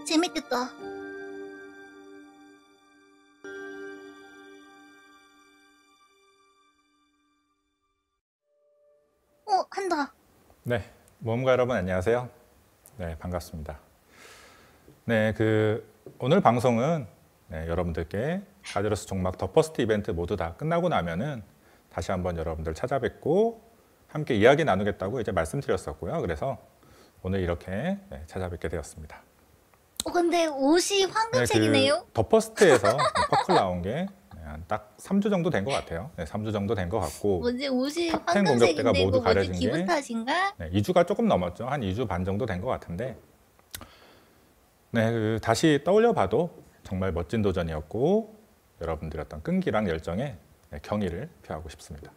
재밌겠다. 한다. 네, 모험가 여러분 안녕하세요. 네, 반갑습니다. 네, 오늘 방송은 여러분들께 가제로스 종막 더 퍼스트 이벤트 모두 다 끝나고 나면은 다시 한번 여러분들 찾아뵙고 함께 이야기 나누겠다고 이제 말씀드렸었고요. 그래서 오늘 이렇게 찾아뵙게 되었습니다. 근데 옷이 황금색이네요. 더 퍼스트에서 퍼클 나온 게 딱 3주 정도 된 것 같아요. 네, 3주 정도 된 것 같고 뭐지 옷이 탑10 공격대가 황금색인데 모두 이거 뭐지 가려진 게 기분 탓인가? 2주가 조금 넘었죠. 한 2주 반 정도 된 것 같은데 다시 떠올려 봐도 정말 멋진 도전이었고 여러분들의 어떤 끈기랑 열정에 경의를 표하고 싶습니다.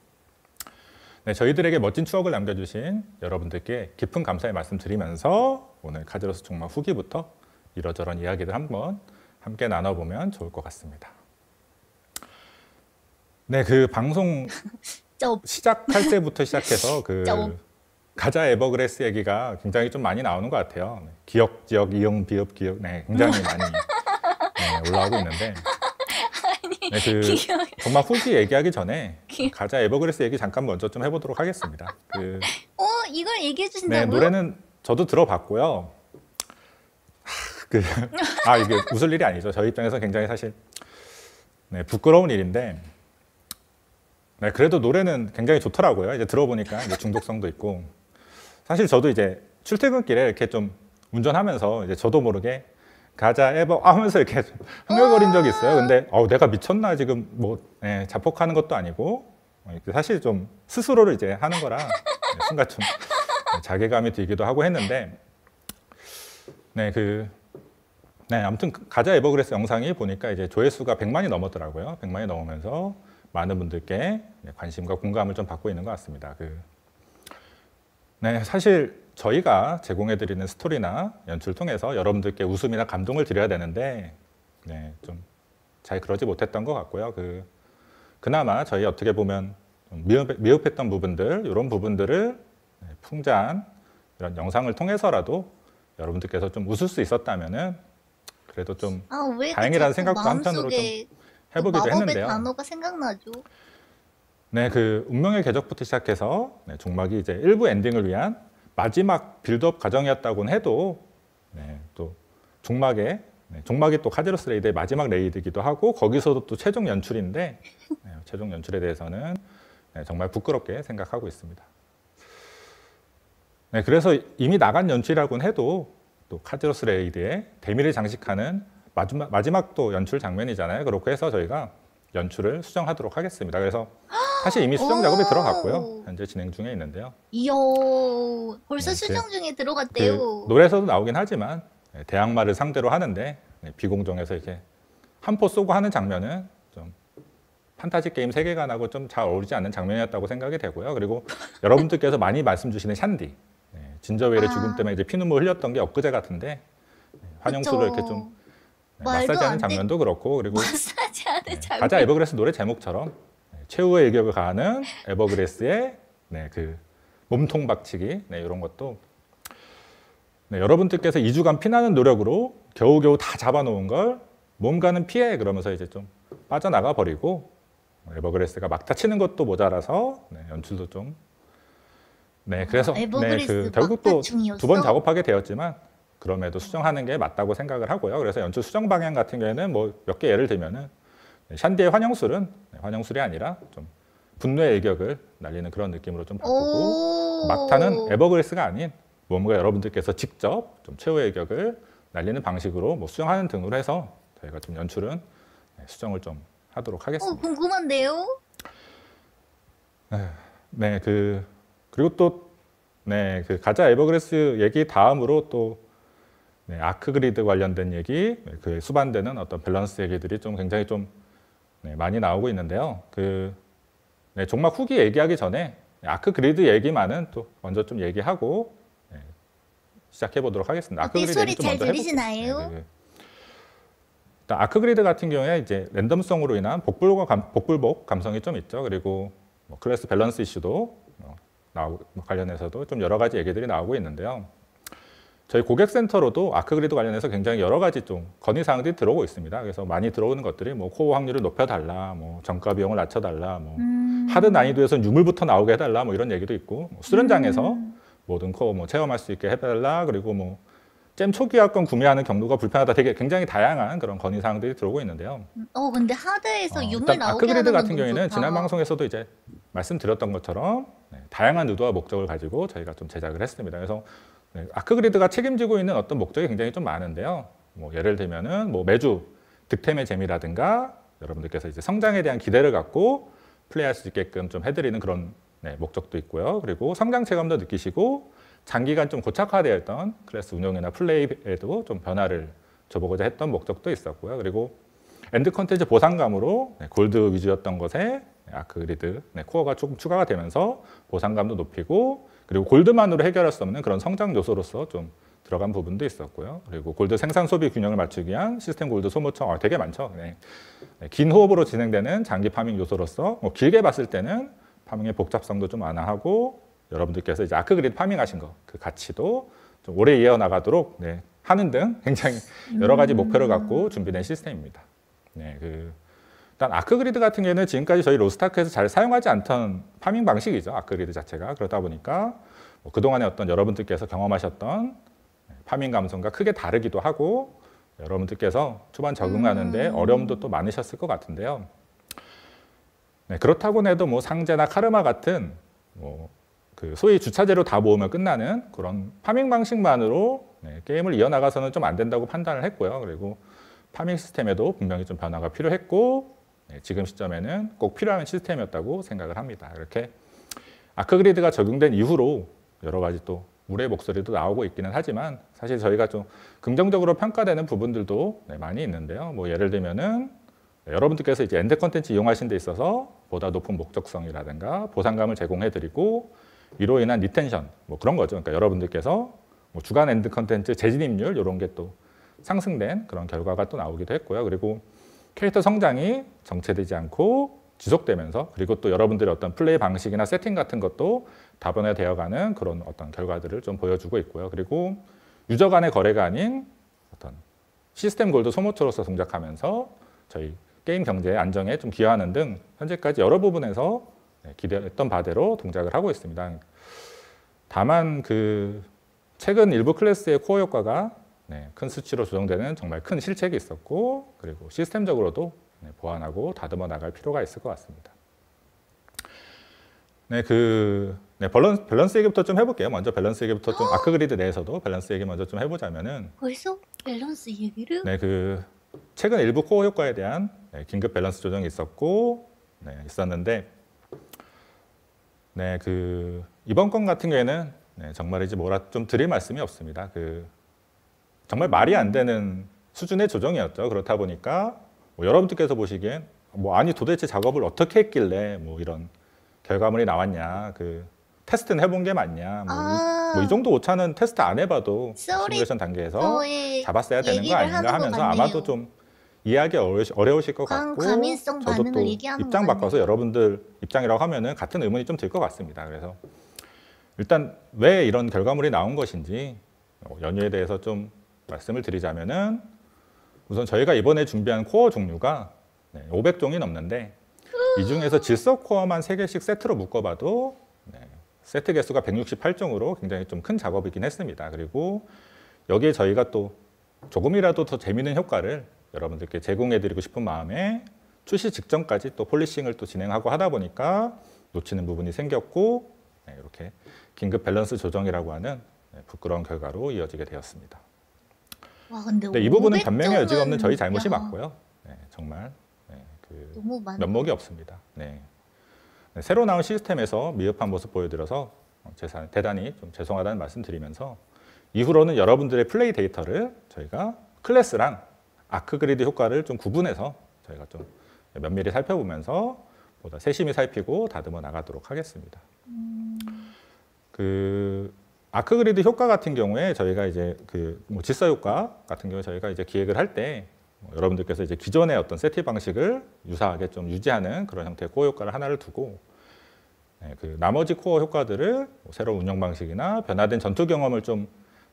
저희들에게 멋진 추억을 남겨주신 여러분들께 깊은 감사의 말씀 드리면서 오늘 가제로스 종막 후기부터 이러저런 이야기를 한번 함께 나눠보면 좋을 것 같습니다. 방송 시작할 때부터 시작해서 가자 에버그레스 얘기가 굉장히 좀 많이 나오는 것 같아요. 기억, 지역, 이용, 비읍, 기억, 굉장히 많이 올라오고 있는데 정말 후기 얘기하기 전에 가자 에버그레스 얘기 잠깐 먼저 좀 해보도록 하겠습니다. 이걸 얘기해 주신다고요? 노래는 저도 들어봤고요. 이게 웃을 일이 아니죠. 저희 입장에서 굉장히 사실 부끄러운 일인데 그래도 노래는 굉장히 좋더라고요. 이제 들어보니까 이제 중독성도 있고 사실 저도 이제 출퇴근길에 이렇게 좀 운전하면서 이제 저도 모르게 가자 에버 하면서 이렇게 흥얼거린 적이 있어요. 근데 내가 미쳤나 지금 자폭하는 것도 아니고 사실 좀 스스로를 이제 하는 거라 순간 좀 자괴감이 들기도 하고 했는데 아무튼 가자 에버그레스 영상이 보니까 이제 조회수가 100만이 넘었더라고요. 100만이 넘으면서 많은 분들께 관심과 공감을 좀 받고 있는 것 같습니다. 사실 저희가 제공해드리는 스토리나 연출 통해서 여러분들께 웃음이나 감동을 드려야 되는데 좀 잘 그러지 못했던 것 같고요. 그나마 저희 어떻게 보면 미흡했던 부분들, 이런 부분들을 풍자한 이런 영상을 통해서라도 여러분들께서 좀 웃을 수 있었다면은 그래도 좀 다행이라는 생각도 한편으로 좀 해보기도 했는데요. 단어가 생각나죠. 운명의 궤적부터 시작해서 종막이 이제 일부 엔딩을 위한 마지막 빌드업 과정이었다고는 해도 또 종막이 또 카제로스 레이드의 마지막 레이드이기도 하고 거기서도 또 최종 연출인데 최종 연출에 대해서는 정말 부끄럽게 생각하고 있습니다. 그래서 이미 나간 연출이라고는 해도 또 카제로스 레이드의 대미를 장식하는 마지막 또 연출 장면이잖아요. 그렇고 해서 저희가 연출을 수정하도록 하겠습니다. 그래서 사실 이미 수정 작업이 들어갔고요. 현재 진행 중에 있는데요. 이야, 벌써 수정 중에 들어갔대요. 노래에서도 나오긴 하지만 대항마를 상대로 하는데 비공정에서 이렇게 한 포 쏘고 하는 장면은 좀 판타지 게임 세계관하고 좀 잘 어울리지 않는 장면이었다고 생각이 되고요. 그리고 여러분들께서 많이 말씀 주시는 샨디, 진저웨일의 죽음 때문에 이제 피눈물 흘렸던 게 엊그제 같은데 환영수를 이렇게 좀 마사지하는 장면도 그렇고 그리고 가자 에버그레스 노래 제목처럼 최후의 일격을 가하는 에버그레스의 몸통 박치기 이런 것도 여러분들께서 2주간 피나는 노력으로 겨우겨우 다 잡아놓은 걸 몸가는 피해 그러면서 이제 좀 빠져나가 버리고 에버그레스가 막타 치는 것도 모자라서 연출도 좀 그래서 결국 또 2번 작업하게 되었지만 그럼에도 수정하는 게 맞다고 생각을 하고요. 그래서 연출 수정 방향 같은 경우에는 몇 개 예를 들면은 샨디의 환영술이 아니라 좀 분노의 일격을 날리는 그런 느낌으로 좀 바꾸고 막타는 에버그레스가 아닌 뭔가 여러분들께서 직접 좀 최후의 일격을 날리는 방식으로 수정하는 등으로 해서 저희가 좀 연출은 수정을 좀 하도록 하겠습니다. 궁금한데요? 그리고 또 가자 에버그레스 얘기 다음으로 또 아크그리드 관련된 얘기, 수반되는 어떤 밸런스 얘기들이 좀 굉장히 좀 많이 나오고 있는데요. 종막 후기 얘기하기 전에 아크그리드 얘기만은 또 먼저 좀 얘기하고 시작해 보도록 하겠습니다. 아크그리드 소리 잘 들리시나요? 아크그리드 같은 경우에 이제 랜덤성으로 인한 복불복 감성이 좀 있죠. 그리고 클래스 밸런스 이슈도 관련해서도 좀 여러 가지 얘기들이 나오고 있는데요. 저희 고객센터로도 아크그리드 관련해서 굉장히 여러 가지 좀 건의사항들이 들어오고 있습니다. 그래서 많이 들어오는 것들이 뭐 코어 확률을 높여달라, 뭐 정가 비용을 낮춰달라, 뭐 하드 난이도에서는 유물부터 나오게 해달라, 뭐 이런 얘기도 있고, 뭐 수련장에서 모든 코어 뭐 체험할 수 있게 해달라, 그리고 뭐 잼 초기화권 구매하는 경로가 불편하다, 되게 굉장히 다양한 그런 건의사항들이 들어오고 있는데요. 근데 하드에서 유물 일단 나오게 아크그리드 하는 같은 건 경우에는 좋다. 지난 방송에서도 이제 말씀드렸던 것처럼 다양한 의도와 목적을 가지고 저희가 좀 제작을 했습니다. 그래서 아크그리드가 책임지고 있는 어떤 목적이 굉장히 좀 많은데요. 뭐 예를 들면은 뭐 매주 득템의 재미라든가 여러분들께서 이제 성장에 대한 기대를 갖고 플레이할 수 있게끔 좀 해드리는 그런 목적도 있고요. 그리고 성장 체감도 느끼시고 장기간 좀 고착화되어 있던 클래스 운영이나 플레이에도 좀 변화를 줘보고자 했던 목적도 있었고요. 그리고 엔드 컨텐츠 보상감으로 골드 위주였던 것에 아크그리드 코어가 조금 추가가 되면서 보상감도 높이고, 그리고 골드만으로 해결할 수 없는 그런 성장 요소로서 좀 들어간 부분도 있었고요. 그리고 골드 생산 소비 균형을 맞추기 위한 시스템 골드 소모청 되게 많죠. 긴 호흡으로 진행되는 장기 파밍 요소로서 뭐 길게 봤을 때는 파밍의 복잡성도 좀 완화하고, 여러분들께서 이제 아크그리드 파밍하신 거 그 가치도 좀 오래 이어나가도록 하는 등 굉장히 여러 가지 목표를 갖고 준비된 시스템입니다. 일단 아크그리드 같은 경우에는 지금까지 저희 로스타크에서 잘 사용하지 않던 파밍 방식이죠. 아크그리드 자체가. 그러다 보니까 뭐 그동안에 어떤 여러분들께서 경험하셨던 파밍 감성과 크게 다르기도 하고, 여러분들께서 초반 적응하는데 어려움도 또 많으셨을 것 같은데요. 그렇다고 해도 뭐 상제나 카르마 같은 뭐 그 소위 주차제로 다 모으면 끝나는 그런 파밍 방식만으로 게임을 이어나가서는 좀 안 된다고 판단을 했고요. 그리고 파밍 시스템에도 분명히 좀 변화가 필요했고, 지금 시점에는 꼭 필요한 시스템이었다고 생각을 합니다. 이렇게 아크그리드가 적용된 이후로 여러 가지 또 우려의 목소리도 나오고 있기는 하지만, 사실 저희가 좀 긍정적으로 평가되는 부분들도 많이 있는데요. 뭐 예를 들면은 여러분들께서 이제 엔드 컨텐츠 이용하신 데 있어서 보다 높은 목적성이라든가 보상감을 제공해드리고, 이로 인한 리텐션 뭐 그런 거죠. 그러니까 여러분들께서 뭐 주간 엔드 컨텐츠 재진입률 이런 게 또 상승된 그런 결과가 또 나오기도 했고요. 그리고 캐릭터 성장이 정체되지 않고 지속되면서, 그리고 또 여러분들의 어떤 플레이 방식이나 세팅 같은 것도 다변화되어가는 그런 어떤 결과들을 좀 보여주고 있고요. 그리고 유저 간의 거래가 아닌 어떤 시스템 골드 소모처로서 동작하면서 저희 게임 경제의 안정에 좀 기여하는 등 현재까지 여러 부분에서 기대했던 바대로 동작을 하고 있습니다. 다만 그 최근 일부 클래스의 코어 효과가 큰 수치로 조정되는 정말 큰 실책이 있었고, 그리고 시스템적으로도 보완하고 다듬어 나갈 필요가 있을 것 같습니다. 밸런스 얘기부터 좀 해볼게요. 먼저 밸런스 얘기부터 좀 아크그리드 내에서도 밸런스 얘기 먼저 좀 해보자면은, 벌써 밸런스 얘기를? 최근 일부 코어 효과에 대한 긴급 밸런스 조정이 있었는데, 이번 건 같은 경우에는 정말 이제 뭐라 좀 드릴 말씀이 없습니다. 정말 말이 안 되는 수준의 조정이었죠. 그렇다 보니까 뭐 여러분들께서 보시기엔 뭐 아니 도대체 작업을 어떻게 했길래 뭐 이런 결과물이 나왔냐, 테스트는 해본 게 맞냐, 뭐 이 정도 오차는 테스트 안 해봐도 시뮬레이션 단계에서 잡았어야 되는 거 아닌가 하면서 아마도 좀 이해하기 어려우실 것 같고, 저도 또 입장 바꿔서 여러분들 입장이라고 하면은 같은 의문이 좀 들 것 같습니다. 그래서 일단 왜 이런 결과물이 나온 것인지 연유에 대해서 좀 말씀을 드리자면은, 우선 저희가 이번에 준비한 코어 종류가 500종이 넘는데, 이 중에서 질서 코어만 3개씩 세트로 묶어봐도 세트 개수가 168종으로 굉장히 좀 큰 작업이긴 했습니다. 그리고 여기에 저희가 또 조금이라도 더 재미있는 효과를 여러분들께 제공해드리고 싶은 마음에 출시 직전까지 또 폴리싱을 또 진행하고 하다 보니까 놓치는 부분이 생겼고, 이렇게 긴급 밸런스 조정이라고 하는 부끄러운 결과로 이어지게 되었습니다. 와, 근데 이 부분은 변명의 여지가 없는 저희 잘못이 맞고요. 정말 면목이 없습니다. 새로 나온 시스템에서 미흡한 모습 보여드려서 대단히 좀 죄송하다는 말씀 드리면서, 이후로는 여러분들의 플레이 데이터를 저희가 클래스랑 아크그리드 효과를 좀 구분해서 저희가 좀 면밀히 살펴보면서 보다 세심히 살피고 다듬어 나가도록 하겠습니다. 아크그리드 효과 같은 경우에 저희가 이제 뭐 질서 효과 같은 경우에 저희가 이제 기획을 할 때 여러분들께서 이제 기존의 어떤 세팅 방식을 유사하게 좀 유지하는 그런 형태의 코어 효과를 하나를 두고, 나머지 코어 효과들을 새로운 운영 방식이나 변화된 전투 경험을 좀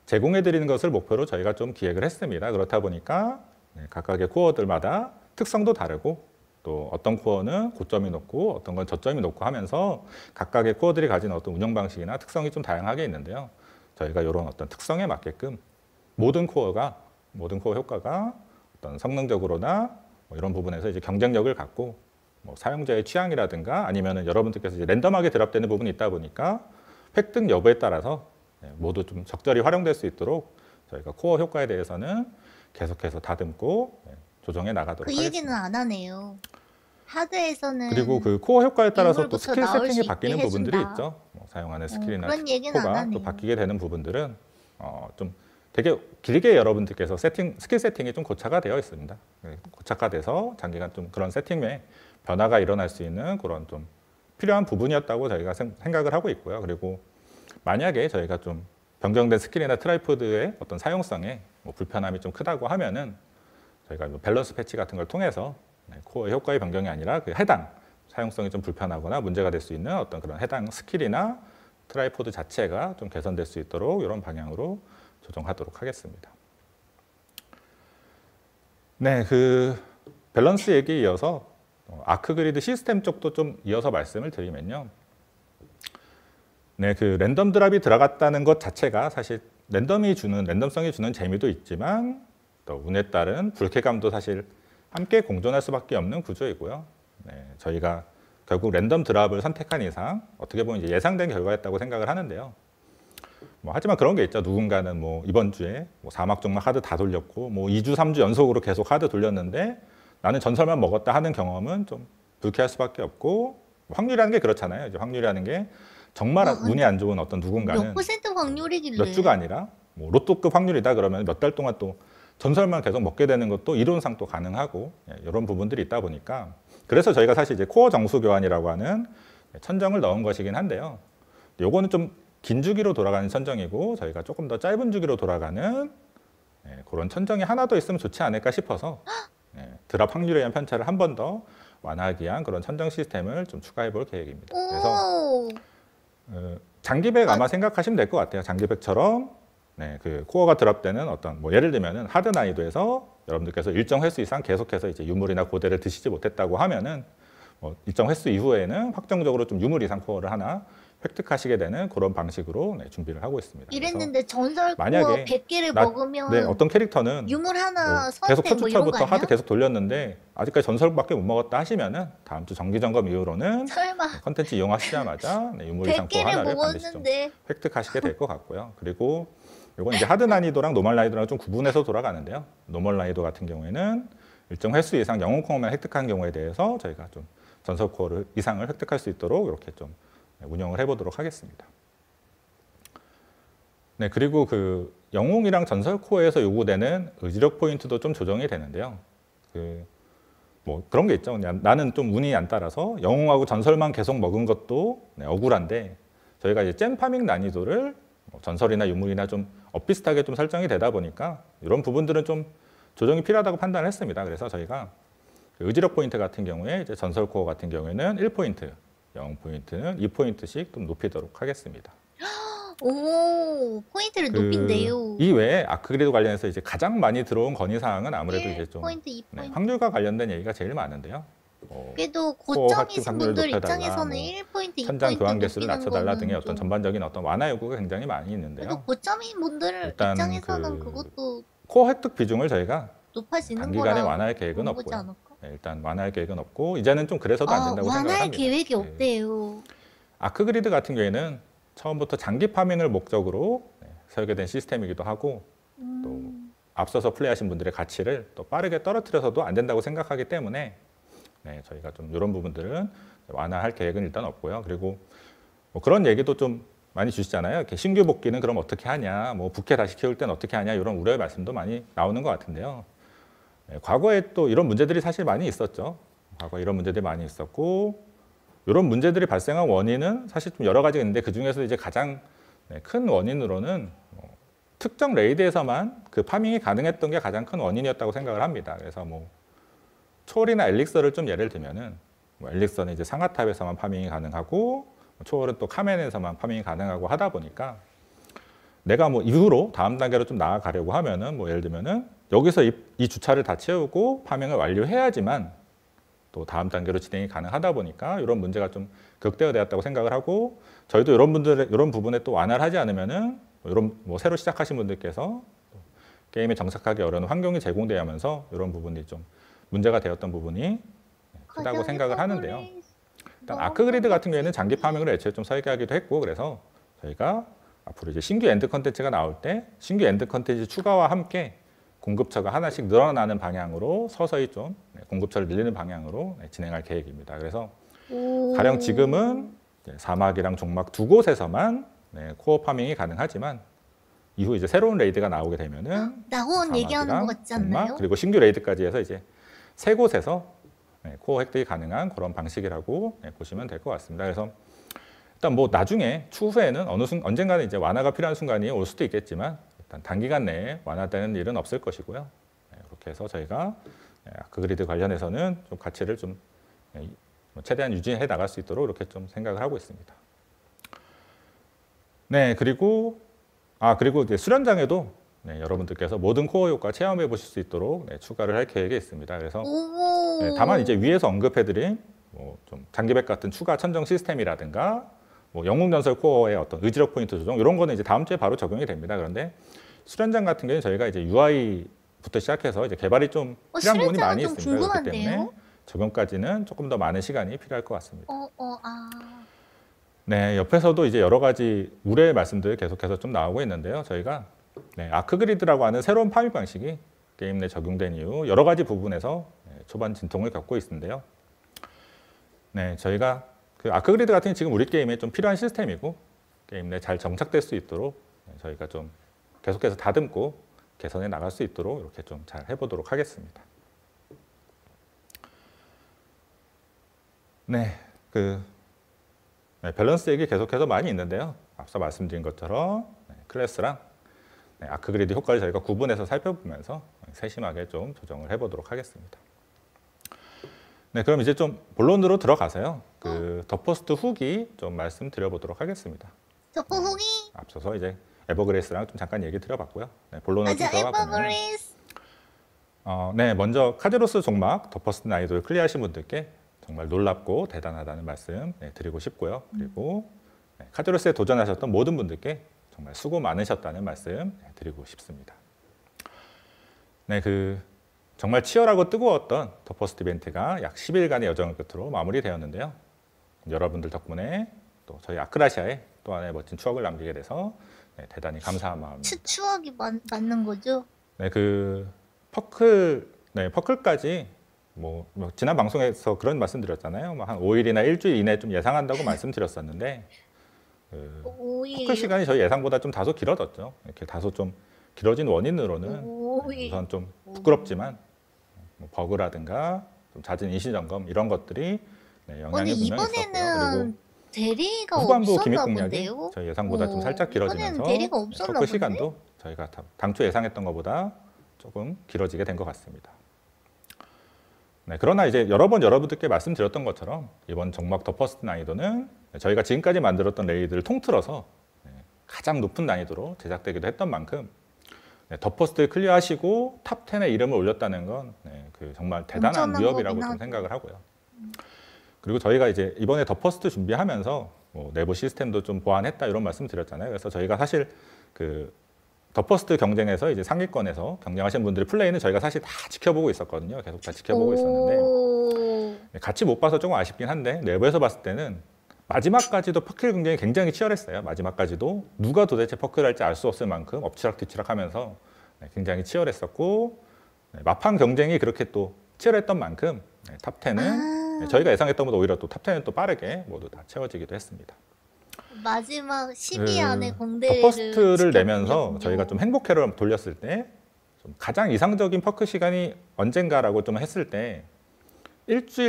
제공해 드리는 것을 목표로 저희가 좀 기획을 했습니다. 그렇다 보니까 각각의 코어들마다 특성도 다르고 또 어떤 코어는 고점이 높고 어떤 건 저점이 높고 하면서 각각의 코어들이 가진 어떤 운영 방식이나 특성이 좀 다양하게 있는데요. 저희가 이런 어떤 특성에 맞게끔 모든 코어 효과가 어떤 성능적으로나 뭐 이런 부분에서 이제 경쟁력을 갖고 뭐 사용자의 취향이라든가 아니면은 여러분들께서 이제 랜덤하게 드랍되는 부분이 있다 보니까 획득 여부에 따라서 모두 좀 적절히 활용될 수 있도록 저희가 코어 효과에 대해서는 계속해서 다듬고 조정해 나가도록 그 하겠습니다. 얘기는 안 하네요. 하드에서는 그리고 그 코어 효과에 따라서 또 유물부터 스킬 나올 세팅이 수 바뀌는 있게 부분들이 해준다. 있죠. 뭐 사용하는 스킬이나 그런 얘기는 안 코가 또 하네요. 바뀌게 되는 부분들은 좀 되게 길게 여러분들께서 스킬 세팅이 좀 고착화 되어 있습니다. 고착화돼서 장기간 좀 그런 세팅에 변화가 일어날 수 있는 그런 좀 필요한 부분이었다고 저희가 생각을 하고 있고요. 그리고 만약에 저희가 좀 변경된 스킬이나 트라이포드의 어떤 사용성에 뭐 불편함이 좀 크다고 하면은 저희가 뭐 밸런스 패치 같은 걸 통해서 코어의 효과의 변경이 아니라 그 해당 사용성이 좀 불편하거나 문제가 될 수 있는 어떤 그런 해당 스킬이나 트라이포드 자체가 좀 개선될 수 있도록 이런 방향으로 조정하도록 하겠습니다. 네, 그 밸런스 얘기에 이어서 아크 그리드 시스템 쪽도 좀 이어서 말씀을 드리면요. 네, 그 랜덤 드랍이 들어갔다는 것 자체가 사실 랜덤성이 주는 재미도 있지만 또 운에 따른 불쾌감도 사실 함께 공존할 수밖에 없는 구조이고요. 네, 저희가 결국 랜덤 드랍을 선택한 이상 어떻게 보면 이제 예상된 결과였다고 생각을 하는데요. 뭐 하지만 그런 게 있죠. 누군가는 뭐 이번 주에 뭐 사막 종막 하드 다 돌렸고 뭐 2주, 3주 연속으로 계속 하드 돌렸는데 나는 전설만 먹었다 하는 경험은 좀 불쾌할 수밖에 없고 확률이라는 게 그렇잖아요. 이제 확률이라는 게 정말 운이 안 좋은 어떤 누군가는 몇 퍼센트 확률이길래 몇 주가 아니라 뭐 로또급 확률이다 그러면 몇 달 동안 또 전설만 계속 먹게 되는 것도 이론상 또 가능하고 이런 부분들이 있다 보니까 그래서 저희가 사실 이제 코어 정수 교환이라고 하는 천정을 넣은 것이긴 한데요. 요거는 좀 긴 주기로 돌아가는 천정이고 저희가 조금 더 짧은 주기로 돌아가는 그런 천정이 하나 더 있으면 좋지 않을까 싶어서 드랍 확률에 의한 편차를 한 번 더 완화하기 위한 그런 천정 시스템을 좀 추가해 볼 계획입니다. 그래서 장기백 아마 생각하시면 될 것 같아요. 장기백처럼 그 코어가 드랍되는 어떤 뭐 예를 들면은 하드 난이도에서 여러분들께서 일정 횟수 이상 계속해서 이제 유물이나 고대를 드시지 못했다고 하면은 일정 횟수 이후에는 확정적으로 좀 유물 이상 코어를 하나 획득하시게 되는 그런 방식으로 준비를 하고 있습니다. 이랬는데 전설 코어 만약에 100개를 먹으면 어떤 캐릭터는 유물 하나 뭐 선택 계속 첫 뭐 이런 거 주차부터 아니야? 하드 계속 돌렸는데 아직까지 전설밖에 못 먹었다 하시면은 다음 주 정기 점검 이후로는 설마 컨텐츠 이용하시자마자 유물 이상 코어 100개를 하나를 반드시 좀 먹었는데 획득하시게 될 것 같고요. 그리고 이건 이제 하드 난이도랑 노멀 난이도랑 좀 구분해서 돌아가는데요. 노멀 난이도 같은 경우에는 일정 횟수 이상 영웅 코어만 획득한 경우에 대해서 저희가 좀 전설 코어를 이상을 획득할 수 있도록 이렇게 좀 운영을 해보도록 하겠습니다. 네, 그리고 그 영웅이랑 전설 코어에서 요구되는 의지력 포인트도 좀 조정이 되는데요. 뭐 그런 게 있죠. 그냥 나는 좀 운이 안 따라서 영웅하고 전설만 계속 먹은 것도 억울한데 저희가 이제 잼 파밍 난이도를 전설이나 유물이나 좀 엇비슷하게 좀 설정이 되다 보니까 이런 부분들은 좀 조정이 필요하다고 판단을 했습니다. 그래서 저희가 의지력 포인트 같은 경우에 이제 전설 코어 같은 경우에는 1포인트, 영웅 포인트는 2포인트씩 좀 높이도록 하겠습니다. 오 포인트를 높인대요. 이 외에 아크그리드 관련해서 이제 가장 많이 들어온 건의 사항은 아무래도 이제 좀 1포인트, 2포인트. 확률과 관련된 얘기가 제일 많은데요. 그래도 코어 고점이신 획득 확률을 분들 높여달라, 입장에서는 뭐 1포인트, 천장 2포인트 교환 개수를 높이는 낮춰달라 거는 등의 어떤 좀 전반적인 어떤 완화 요구가 굉장히 많이 그래도 있는데요. 고점인 분들 일단 입장에서는 그것도 코어 획득 비중을 저희가 높아지는 단기간에 거라 완화할 계획은 그런 거지 없고요. 않을까? 일단 완화할 계획은 없고 이제는 좀 그래서도 안 된다고 생각을 완화할 합니다. 계획이 없대요. 아크그리드 같은 경우에는 처음부터 장기 파밍을 목적으로 설계된 시스템이기도 하고 또 앞서서 플레이하신 분들의 가치를 또 빠르게 떨어뜨려서도 안 된다고 생각하기 때문에 저희가 좀 이런 부분들은 완화할 계획은 일단 없고요. 그리고 뭐 그런 얘기도 좀 많이 주시잖아요. 이렇게 신규 복귀는 그럼 어떻게 하냐, 뭐 부캐 다시 키울 땐 어떻게 하냐 이런 우려의 말씀도 많이 나오는 것 같은데요. 과거에 또 이런 문제들이 사실 많이 있었죠. 과거에 이런 문제들이 많이 있었고 이런 문제들이 발생한 원인은 사실 좀 여러 가지가 있는데 그 중에서 이제 가장 큰 원인으로는 특정 레이드에서만 그 파밍이 가능했던 게 가장 큰 원인이었다고 생각을 합니다. 그래서 뭐 초월이나 엘릭서를 좀 예를 들면은 뭐 엘릭서는 이제 상하탑에서만 파밍이 가능하고 초월은 또 카멘에서만 파밍이 가능하고 하다 보니까 내가 뭐 이후로 다음 단계로 좀 나아가려고 하면은 뭐 예를 들면은 여기서 이 주차를 다 채우고 파밍을 완료해야지만 또 다음 단계로 진행이 가능하다 보니까 이런 문제가 좀 극대화되었다고 생각을 하고, 저희도 이런 부분에 또 완화를 하지 않으면은 이런 뭐 새로 시작하신 분들께서 게임에 정착하기 어려운 환경이 제공되면서 이런 부분이 좀 문제가 되었던 부분이 크다고 생각을 하는데요. 일단 아크그리드 같은 경우에는 장기 파밍으로 애초에 좀 설계하기도 했고, 그래서 저희가 앞으로 이제 신규 엔드 컨텐츠가 나올 때 신규 엔드 컨텐츠 추가와 함께 공급처가 하나씩 늘어나는 방향으로 서서히 좀 공급처를 늘리는 방향으로 진행할 계획입니다. 그래서 가령 지금은 사막이랑 종막 두 곳에서만 코어 파밍이 가능하지만 이후 이제 새로운 레이드가 나오게 되면은 나온 얘기하는 것 같지 않나요? 종막, 그리고 신규 레이드까지 해서 이제 세 곳에서 코어 획득이 가능한 그런 방식이라고 보시면 될 것 같습니다. 그래서 일단 뭐 나중에 추후에는 언젠가는 이제 완화가 필요한 순간이 올 수도 있겠지만 일단 단기간 내에 완화되는 일은 없을 것이고요. 그렇게 해서 저희가 아크그리드 관련해서는 좀 가치를 좀 최대한 유지해 나갈 수 있도록 이렇게 좀 생각을 하고 있습니다. 네, 그리고 이제 수련장에도 여러분들께서 모든 코어 효과 체험해 보실 수 있도록 추가를 할 계획에 있습니다. 그래서 다만 이제 위에서 언급해드린 뭐 좀 장기백 같은 추가 천정 시스템이라든가 뭐 영웅전설 코어의 어떤 의지력 포인트 조정 이런 거는 이제 다음 주에 바로 적용이 됩니다. 그런데 수련장 같은 경우는 저희가 이제 UI부터 시작해서 이제 개발이 좀 필요한 부분이 많이 있습니다. 그렇기 때문에 적용까지는 조금 더 많은 시간이 필요할 것 같습니다. 네, 옆에서도 이제 여러 가지 우려의 말씀들 계속해서 좀 나오고 있는데요. 저희가 아크그리드라고 하는 새로운 파밍 방식이 게임 내 적용된 이후 여러 가지 부분에서 초반 진통을 겪고 있는데요. 네, 저희가 그 아크그리드 같은 게 지금 우리 게임에 좀 필요한 시스템이고 게임 내 잘 정착될 수 있도록 저희가 좀 계속해서 다듬고 개선해 나갈 수 있도록 이렇게 좀 잘 해보도록 하겠습니다. 네, 밸런스 얘기 계속해서 많이 있는데요. 앞서 말씀드린 것처럼 클래스랑 아크그리드 효과를 저희가 구분해서 살펴보면서 세심하게 좀 조정을 해보도록 하겠습니다. 네, 그럼 이제 좀 본론으로 들어가서요. 더포스트 후기 좀 말씀드려보도록 하겠습니다. 덕후 후기? 앞서서 이제 에버그레이스랑 좀 잠깐 얘기 드려봤고요. 내용으로 좀 들어가 보면 네, 먼저 카제로스 종막 더퍼스트 난이도를 클리어하신 분들께 정말 놀랍고 대단하다는 말씀 드리고 싶고요. 그리고 카제로스에 도전하셨던 모든 분들께 정말 수고 많으셨다는 말씀 드리고 싶습니다. 네, 정말 치열하고 뜨거웠던 더퍼스트 이벤트가 약 10일간의 여정을 끝으로 마무리되었는데요. 여러분들 덕분에 또 저희 아크라시아에 또 하나의 멋진 추억을 남기게 돼서 대단히 감사한 마음입니다. 추억이 맞는 거죠? 네, 퍼클까지 뭐 지난 방송에서 그런 말씀드렸잖아요. 뭐 한 5일이나 일주일 이내 좀 예상한다고 말씀드렸었는데 퍼클 시간이 저희 예상보다 좀 다소 길어졌죠. 이렇게 다소 좀 길어진 원인으로는 우선 좀 부끄럽지만 뭐 버그라든가 좀 잦은 인시 점검 이런 것들이 영향이 분명히 있었고요. 그리고 대리가 후반부 기믹 없었나 공략이 본데요? 저희 예상보다 좀 살짝 길어지면서 퍼클 시간도 저희가 당초 예상했던 것보다 조금 길어지게 된 것 같습니다. 네, 그러나 이제 여러 번 여러분들께 말씀드렸던 것처럼 이번 정막 더퍼스트 난이도는 저희가 지금까지 만들었던 레이드를 통틀어서 가장 높은 난이도로 제작되기도 했던 만큼 더퍼스트를 클리어하시고 탑 10에 이름을 올렸다는 건 정말 대단한 위협이라고 좀 생각을 하고요. 그리고 저희가 이제 이번에 더퍼스트 준비하면서 뭐 내부 시스템도 좀 보완했다 이런 말씀 드렸잖아요. 그래서 저희가 사실 더퍼스트 경쟁에서 이제 상위권에서 경쟁하시는 분들의 플레이는 저희가 사실 다 지켜보고 있었거든요. 계속 다 지켜보고 있었는데 같이 못 봐서 조금 아쉽긴 한데 내부에서 봤을 때는 마지막까지도 퍼클 경쟁이 굉장히 치열했어요. 마지막까지도 누가 도대체 퍼클을 할지 알 수 없을 만큼 엎치락뒤치락 하면서 굉장히 치열했었고 마판 경쟁이 그렇게 또 치열했던 만큼 탑 10은 저희가 예상했던 것보다 오히려 또 탑 10은 또 빠르게 모두 다 채워지기도 했습니다. 마지막 10위 안에 공대를 더퍼스트를 내면서 저희가 좀 행복회로 돌렸을 때 좀 가장 이상적인 퍼클 시간이 언젠가라고 좀 했을 때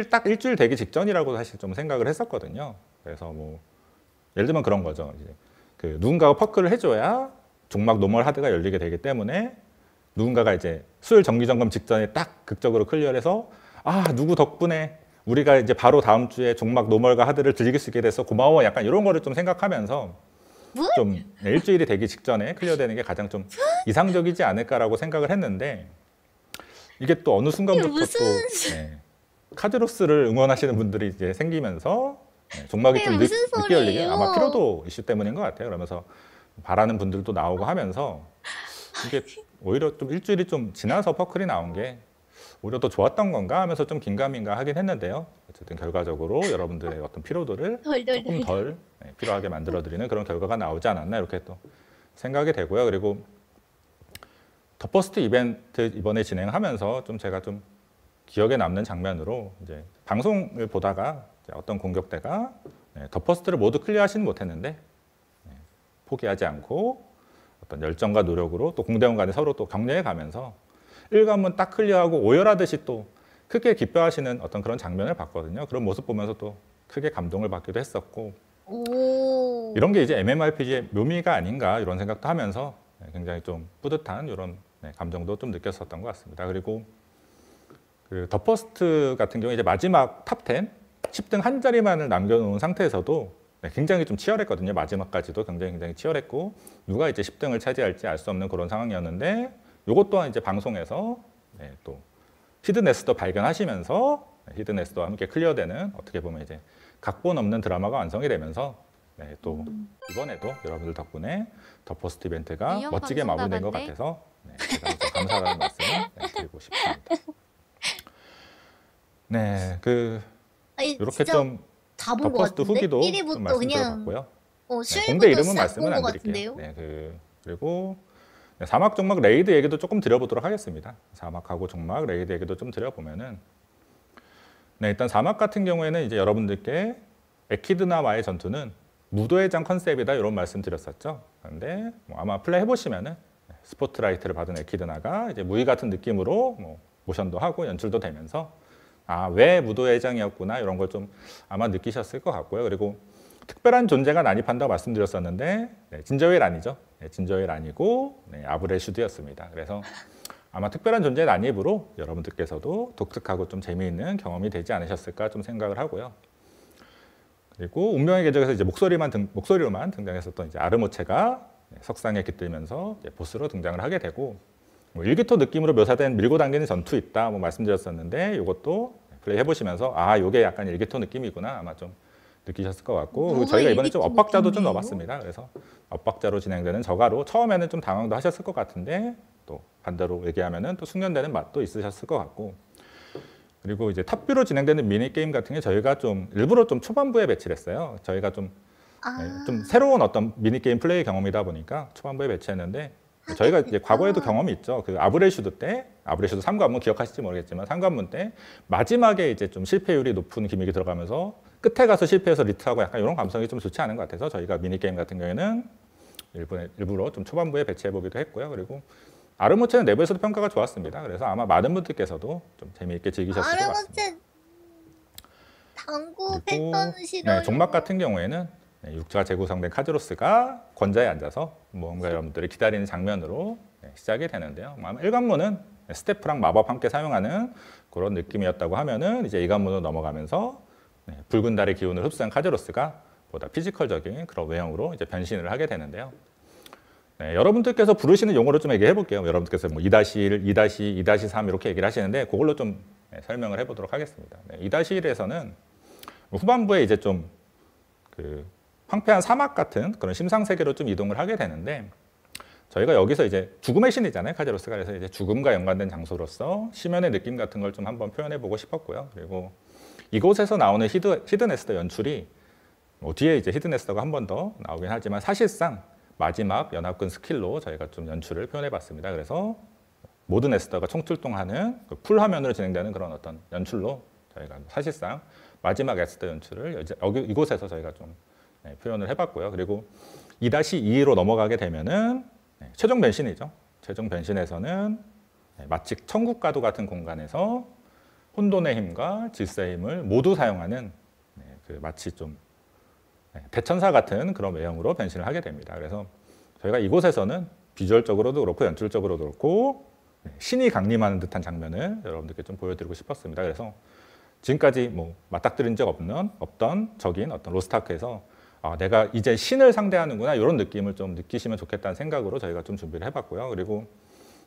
딱 일주일 되기 직전이라고 사실 좀 생각을 했었거든요. 그래서 뭐 예를 들면 그런 거죠. 이제 누군가가 퍼클을 해줘야 종막 노멀 하드가 열리게 되기 때문에 누군가가 이제 수요일 정기점검 직전에 딱 극적으로 클리어해서 누구 덕분에 우리가 이제 바로 다음 주에 종막 노멀과 하드를 즐길 수 있게 돼서 고마워 약간 이런 거를 좀 생각하면서 뭐? 좀 일주일이 되기 직전에 클리어되는 게 가장 좀 이상적이지 않을까라고 생각을 했는데 이게 또 어느 순간부터 무슨... 또 카즈로스를 응원하시는 분들이 이제 생기면서 종막이 좀 늦게 열리게 아마 피로도 이슈 때문인 것 같아요. 그러면서 바라는 분들도 나오고 하면서 이게 오히려 좀 일주일이 좀 지나서 퍼클이 나온 게 오히려 더 좋았던 건가 하면서 좀 긴가민가 하긴 했는데요. 어쨌든 결과적으로 여러분들의 어떤 피로도를 조금 덜 필요하게 만들어드리는 그런 결과가 나오지 않았나 이렇게 또 생각이 되고요. 그리고 더 퍼스트 이벤트 이번에 진행하면서 좀 제가 좀 기억에 남는 장면으로 이제 방송을 보다가 이제 어떤 공격대가 더 퍼스트를 모두 클리어하지는 못했는데 포기하지 않고 어떤 열정과 노력으로 또 공대원 간에 서로 또 격려해 가면서 1관문 딱 클리어하고 오열하듯이 또 크게 기뻐하시는 어떤 그런 장면을 봤거든요. 그런 모습 보면서 또 크게 감동을 받기도 했었고 이런 게 이제 MMORPG의 묘미가 아닌가 이런 생각도 하면서 굉장히 좀 뿌듯한 이런 감정도 좀 느꼈었던 것 같습니다. 그리고 그 더 퍼스트 같은 경우에 이제 마지막 탑10, 10등 한 자리만을 남겨놓은 상태에서도 굉장히 좀 치열했거든요. 마지막까지도 굉장히 치열했고 누가 이제 10등을 차지할지 알 수 없는 그런 상황이었는데 이것 또한 이제 방송에서 또 히든에스더 발견하시면서 히든에스더와 함께 클리어되는 어떻게 보면 이제 각본 없는 드라마가 완성이 되면서 또 이번에도 여러분들 덕분에 더 퍼스트 이벤트가 멋지게 마무리된 것 같아서 제가 감사하다는 말씀을 드리고 싶습니다. 이렇게 좀 더 퍼스트 후기도 좀 말씀드려봤고요. 공대 이름은 말씀은 안 드릴게요. 그리고 사막 종막 레이드 얘기도 조금 드려보도록 하겠습니다. 사막하고 종막 레이드 얘기도 좀 드려보면은 일단 사막 같은 경우에는 이제 여러분들께 에키드나와의 전투는 무도의 장 컨셉이다 이런 말씀 드렸었죠. 그런데 아마 플레이 해보시면은 스포트라이트를 받은 에키드나가 이제 무희 같은 느낌으로 모션도 하고 연출도 되면서 왜 무도의 장이었구나 이런 걸 좀 아마 느끼셨을 것 같고요. 그리고 특별한 존재가 난입한다고 말씀드렸었는데 진저웰 아니죠. 진저웰 아니고 아브레슈드였습니다. 그래서 아마 특별한 존재 난입으로 여러분들께서도 독특하고 좀 재미있는 경험이 되지 않으셨을까 좀 생각을 하고요. 그리고 운명의 궤적에서 이제 목소리로만 등장했었던 이제 아르모체가 석상에 깃들면서 이제 보스로 등장을 하게 되고 일기토 느낌으로 묘사된 밀고 당기는 전투 있다 말씀드렸었는데 이것도 플레이 해보시면서 이게 약간 일기토 느낌이구나 아마 좀 느끼셨을 것 같고 그리고 저희가 이번에 좀 엇박자도 좀 넣어봤습니다. 그래서 엇박자로 진행되는 저가로 처음에는 좀 당황도 하셨을 것 같은데 또 반대로 얘기하면은 또 숙련되는 맛도 있으셨을 것 같고 그리고 이제 탑뷰로 진행되는 미니 게임 같은 게 저희가 좀 일부러 좀 초반부에 배치를 했어요. 저희가 좀 새로운 어떤 미니 게임 플레이 경험이다 보니까 초반부에 배치했는데 저희가 이제 과거에도 경험이 있죠. 그 아브레슈드 3관문 기억하실지 모르겠지만 3관문 때 마지막에 이제 좀 실패율이 높은 기믹이 들어가면서 끝에 가서 실패해서 리트하고 약간 이런 감성이 좀 좋지 않은 것 같아서 저희가 미니게임 같은 경우에는 일부러 좀 초반부에 배치해보기도 했고요. 그리고 아르모체는 내부에서도 평가가 좋았습니다. 그래서 아마 많은 분들께서도 좀 재미있게 즐기셨을 것 같습니다. 아르모체 당구 패턴 싫어요. 종막 같은 경우에는 육체가 재구성된 카즈로스가 권좌에 앉아서 뭔가 여러분들이 기다리는 장면으로 시작이 되는데요. 아마 1관문은 스태프랑 마법 함께 사용하는 그런 느낌이었다고 하면은 이제 2관문으로 넘어가면서 붉은 달의 기운을 흡수한 카즈로스가 보다 피지컬적인 그런 외형으로 이제 변신을 하게 되는데요. 여러분들께서 부르시는 용어로 좀 얘기해 볼게요. 여러분들께서 뭐 2-1, 2-2, 2-3 이렇게 얘기를 하시는데 그걸로 좀 설명을 해보도록 하겠습니다. 2-1에서는 후반부에 이제 좀 그 황폐한 사막 같은 그런 심상 세계로 좀 이동을 하게 되는데 저희가 여기서 이제 죽음의 신이잖아요. 카즈로스가. 그래서 이제 죽음과 연관된 장소로서 심연의 느낌 같은 걸 좀 한번 표현해 보고 싶었고요. 그리고 이곳에서 나오는 히든에스더 연출이 뒤에 이제 히든에스더가 한 번 더 나오긴 하지만 사실상 마지막 연합군 스킬로 저희가 좀 연출을 표현해 봤습니다. 그래서 모든 에스더가 총출동하는 그 풀 화면으로 진행되는 그런 어떤 연출로 저희가 사실상 마지막 에스더 연출을 이곳에서 저희가 좀 표현을 해봤고요. 그리고 2-2로 넘어가게 되면은 최종 변신이죠. 최종 변신에서는 마치 천국과도 같은 공간에서 혼돈의 힘과 질서의 힘을 모두 사용하는 그 마치 좀 대천사 같은 그런 외형으로 변신을 하게 됩니다. 그래서 저희가 이곳에서는 비주얼적으로도 그렇고 연출적으로도 그렇고 신이 강림하는 듯한 장면을 여러분들께 좀 보여드리고 싶었습니다. 그래서 지금까지 뭐 맞닥뜨린 적 없던 적인 어떤 로스트아크에서 내가 이제 신을 상대하는구나 이런 느낌을 좀 느끼시면 좋겠다는 생각으로 저희가 좀 준비를 해봤고요. 그리고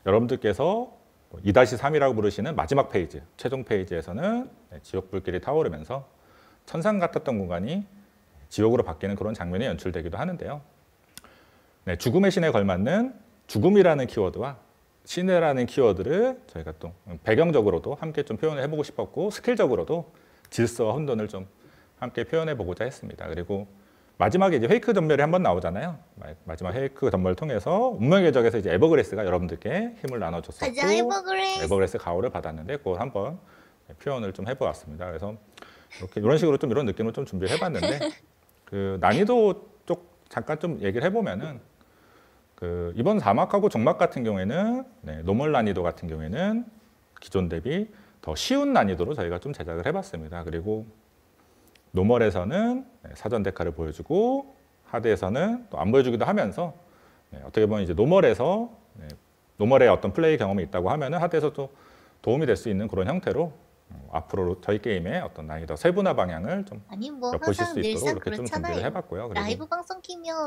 여러분들께서 2-3이라고 부르시는 마지막 페이지, 최종 페이지에서는 지옥불길이 타오르면서 천상 같았던 공간이 지옥으로 바뀌는 그런 장면이 연출되기도 하는데요. 네, 죽음의 신에 걸맞는 죽음이라는 키워드와 신이라는 키워드를 저희가 또 배경적으로도 함께 좀 표현을 해보고 싶었고 스킬적으로도 질서와 혼돈을 좀 함께 표현해 보고자 했습니다. 그리고 마지막에 이제 페이크 전멸이 한번 나오잖아요. 마지막 페이크 전멸을 통해서 운명의 궤적에서 이제 에버그레스가 여러분들께 힘을 나눠줬었고 에버그레스 가호를 받았는데 그걸 한번 표현을 좀 해보았습니다. 그래서 이렇게 이런 식으로 좀 이런 느낌을 좀 준비를 해봤는데 그 난이도 쪽 잠깐 좀 얘기를 해보면은 그 이번 사막하고 종막 같은 경우에는 노멀 난이도 같은 경우에는 기존 대비 더 쉬운 난이도로 저희가 좀 제작을 해봤습니다. 그리고 노멀에서는 사전 데카를 보여주고 하드에서는 또 안 보여주기도 하면서 어떻게 보면 이제 노멀에서 노멀의 어떤 플레이 경험이 있다고 하면은 하드에서 또 도움이 될 수 있는 그런 형태로 앞으로 저희 게임의 어떤 난이도 세분화 방향을 좀 엿보실 수 있도록 이렇게 좀 준비를 해봤고요. 그리고 라이브 방송 키면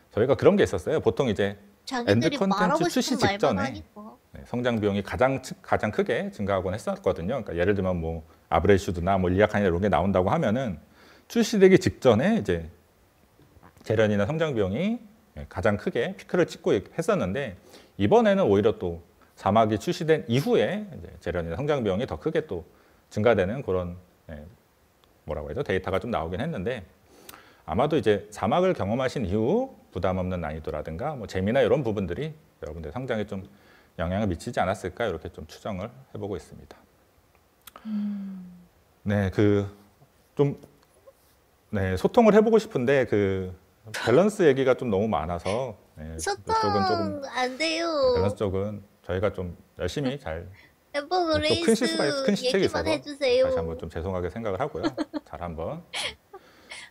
저희가 그런 게 있었어요. 보통 이제 엔드 자기들이 컨텐츠 말하고 출시 싶은 말만 직전에 하니까. 성장 비용이 가장 크게 증가하곤 했었거든요. 그러니까 예를 들면 뭐 아브레슈드나 뭐 일리아칸이나 이런 게 나온다고 하면은 출시되기 직전에 이제 재련이나 성장 비용이 가장 크게 피크를 찍고 했었는데 이번에는 오히려 또 사막이 출시된 이후에 이제 재련이나 성장 비용이 더 크게 또 증가되는 그런 뭐라고 해야죠? 데이터가 좀 나오긴 했는데 아마도 이제 사막을 경험하신 이후 부담 없는 난이도라든가 뭐 재미나 이런 부분들이 여러분들 성장에 좀 영향을 미치지 않았을까 이렇게 좀 추정을 해보고 있습니다. 네, 소통을 해보고 싶은데 그 밸런스 얘기가 좀 너무 많아서 소통 이쪽은 조금 안 돼요. 밸런스 쪽은 저희가 좀 열심히 잘 큰 에버그레이스 실수가 큰 실책이 있어서 얘기만 해주세요. 다시 한번 좀 죄송하게 생각을 하고요. 잘 한번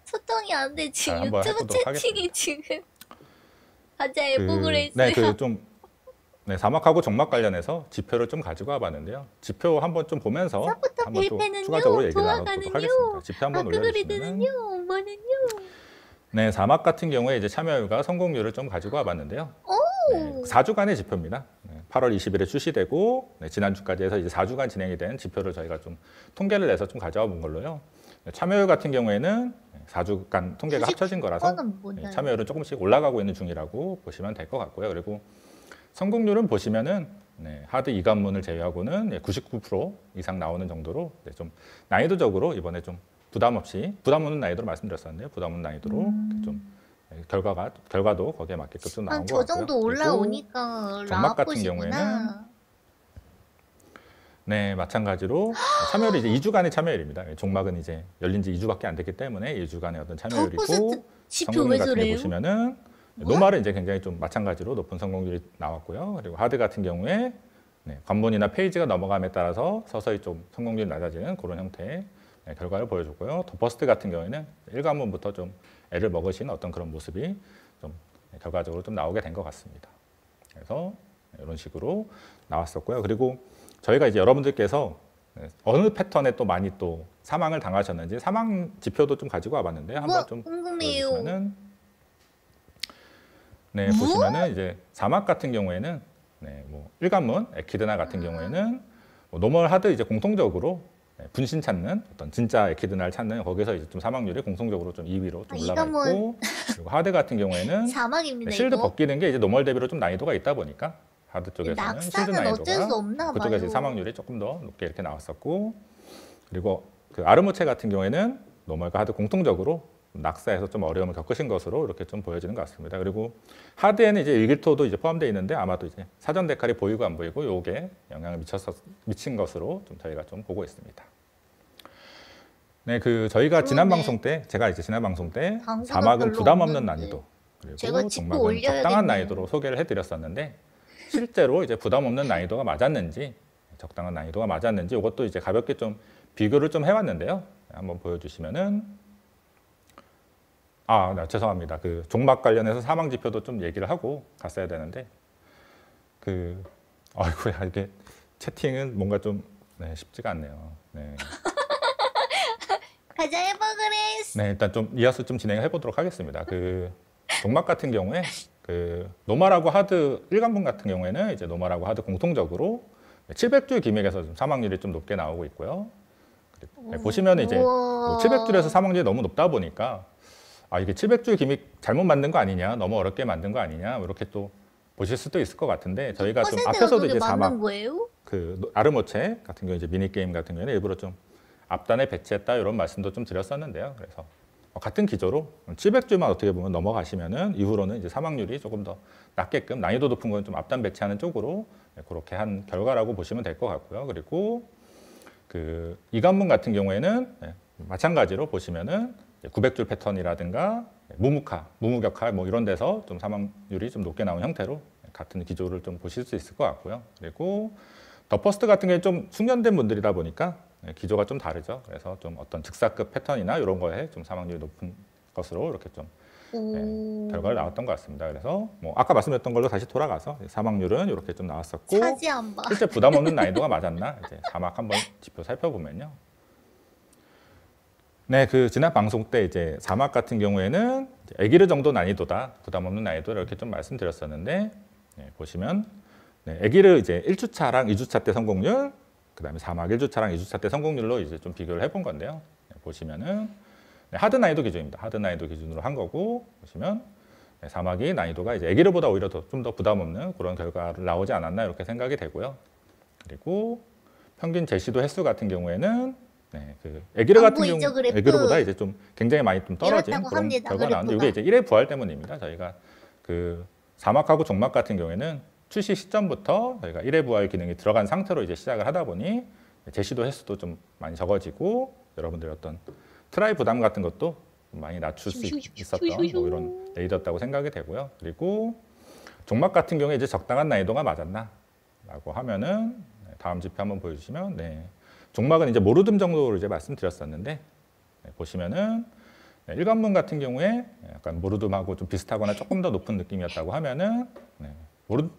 소통이 안 돼. 지금 한번 유튜브 해보도록 채팅이 지금 가자 에버그레이스. 사막하고 종막 관련해서 지표를 좀 가지고 와봤는데요. 지표 한번 좀 보면서 서부터 한번 또 빌페는요, 추가적으로 얘기를 도화가는요, 나눠보도록 하겠습니다. 지표 한번 올려주시면은 아크그리드는요, 뭐는요. 네, 사막 같은 경우에 이제 참여율과 성공률을 좀 가지고 와봤는데요. 네, 4주간의 지표입니다. 8월 20일에 출시되고 지난주까지 해서 이제 4주간 진행이 된 지표를 저희가 좀 통계를 내서 좀 가져와 본 걸로요. 참여율 같은 경우에는 4주간 통계가 합쳐진 거라서 참여율은 조금씩 올라가고 있는 중이라고 보시면 될 것 같고요. 그리고 성공률은 보시면은 하드 2관문을 제외하고는 99% 이상 나오는 정도로 좀 난이도적으로 이번에 좀 부담 없는 난이도로 말씀드렸었는데요. 부담 없는 난이도로 좀 결과도 거기에 맞게끔 좀 나온 것 같고요. 저 정도 올라오니까 종막 같은 경우에는 마찬가지로 참여율이 이제 2주간의 참여율입니다. 종막은 이제 열린 지 2주밖에 안 됐기 때문에 2주간의 어떤 참여율이고 성공률 같은 게 보시면은 노말은 이제 굉장히 좀 마찬가지로 높은 성공률이 나왔고요. 그리고 하드 같은 경우에 관문이나 페이지가 넘어감에 따라서 서서히 좀 성공률이 낮아지는 그런 형태의 결과를 보여줬고요. 더 버스트 같은 경우에는 1관문부터 좀 애를 먹으신 어떤 그런 모습이 좀 결과적으로 좀 나오게 된 것 같습니다. 그래서 이런 식으로 나왔었고요. 그리고 저희가 이제 여러분들께서 어느 패턴에 또 많이 또 사망을 당하셨는지 사망 지표도 좀 가지고 와봤는데 한번 좀 보여주시면은 보시면은 이제 사막 같은 경우에는 뭐 1관문 에키드나 같은 경우에는 뭐 노멀 하드 이제 공통적으로 분신 찾는 어떤 진짜 에키드나를 찾는 거기서 이제 좀 사망률이 공통적으로 좀 2위로 좀 올라가 있고 그리고 하드 같은 경우에는 실드 벗기는 게 이제 노멀 대비로 좀 난이도가 있다 보니까 하드 쪽에서는 실드 난이도가 그쪽에서 사망률이 조금 더 높게 이렇게 나왔었고 그리고 그 아르모체 같은 경우에는 노멀과 하드 공통적으로 낙사에서 좀 어려움을 겪으신 것으로 이렇게 좀 보여지는 것 같습니다. 그리고 하드에는 이제 일기토도 이제 포함되어 있는데 아마도 이제 사전 데칼이 보이고 안 보이고 요게 영향을 미친 것으로 좀 저희가 좀 보고 있습니다. 네, 저희가 지난 방송 때 제가 이제 지난 방송 때 사막은 부담 없는 난이도 그리고 종막은 적당한 난이도로 소개를 해드렸었는데 실제로 이제 부담 없는 난이도가 맞았는지 적당한 난이도가 맞았는지 이것도 이제 가볍게 좀 비교를 좀 해왔는데요. 한번 보여주시면은 죄송합니다. 종막 관련해서 사망 지표도 좀 얘기를 하고 갔어야 되는데 아이고야 이게 채팅은 뭔가 좀 쉽지가 않네요. 가자 에버그레이스. 네, 일단 좀 이어서 좀 진행해 보도록 하겠습니다. 그 종막 같은 경우에 그 노멀하고 하드 일관분 같은 경우에는 이제 노멀하고 하드 공통적으로 700줄 기믹에서 좀 사망률이 좀 높게 나오고 있고요. 네, 보시면 이제 뭐 700줄에서 사망률이 너무 높다 보니까 아 이게 700줄 기믹 잘못 만든 거 아니냐, 너무 어렵게 만든 거 아니냐 이렇게 또 보실 수도 있을 것 같은데 저희가 좀 앞에서도 이제 사막 그 아르모체 같은 경우 이제 미니 게임 같은 경우는 일부러 좀 앞단에 배치했다 이런 말씀도 좀 드렸었는데요. 그래서 같은 기조로 700줄만 어떻게 보면 넘어가시면은 이후로는 이제 사망률이 조금 더 낮게끔 난이도 높은 건 좀 앞단 배치하는 쪽으로 그렇게 한 결과라고 보시면 될 것 같고요. 그리고 그 이관문 같은 경우에는 마찬가지로 보시면은 900줄 패턴이라든가 무묵화, 무무격화 뭐 이런 데서 좀 사망률이 좀 높게 나온 형태로 같은 기조를 좀 보실 수 있을 것 같고요. 그리고 더 퍼스트 같은 경우에 좀 숙련된 분들이다 보니까 기조가 좀 다르죠. 그래서 좀 어떤 즉사급 패턴이나 이런 거에 좀 사망률이 높은 것으로 이렇게 좀 결과가 나왔던 것 같습니다. 그래서 뭐 아까 말씀드렸던 걸로 다시 돌아가서 사망률은 이렇게 좀 나왔었고 실제 부담 없는 난이도가 맞았나 이제 사막 한번 지표 살펴보면요. 네, 그 지난 방송 때 이제 사막 같은 경우에는 에기르 정도 난이도다, 부담 없는 난이도 이렇게 좀 말씀드렸었는데 보시면 에기르 이제 1주차랑 2주차 때 성공률, 그다음에 사막 1주차랑 2주차 때 성공률로 이제 좀 비교를 해본 건데요. 보시면은 하드 난이도 기준입니다. 하드 난이도 기준으로 한 거고 보시면 사막이 난이도가 이제 에기르보다 오히려 좀 더 부담 없는 그런 결과를 나오지 않았나 이렇게 생각이 되고요. 그리고 평균 제시도 횟수 같은 경우에는 그 에기르 같은 경우 에기르보다 이제 좀 굉장히 많이 좀 떨어진 그런 결과가 나왔는데 이게 이제 1회 부활 때문입니다. 저희가 그 사막하고 종막 같은 경우에는 출시 시점부터 저희가 1회 부활 기능이 들어간 상태로 이제 시작을 하다 보니 제시도 횟수도 좀 많이 적어지고 여러분들 어떤 트라이 부담 같은 것도 좀 많이 낮출 수 있었던 뭐 이런 레이더였다고 생각이 되고요. 그리고 종막 같은 경우에 이제 적당한 난이도가 맞았나라고 하면은 다음 지표 한번 보여주시면 종막은 이제 모르듬 정도로 이제 말씀드렸었는데 보시면은 일관문 같은 경우에 약간 모르듬하고 좀 비슷하거나 조금 더 높은 느낌이었다고 하면은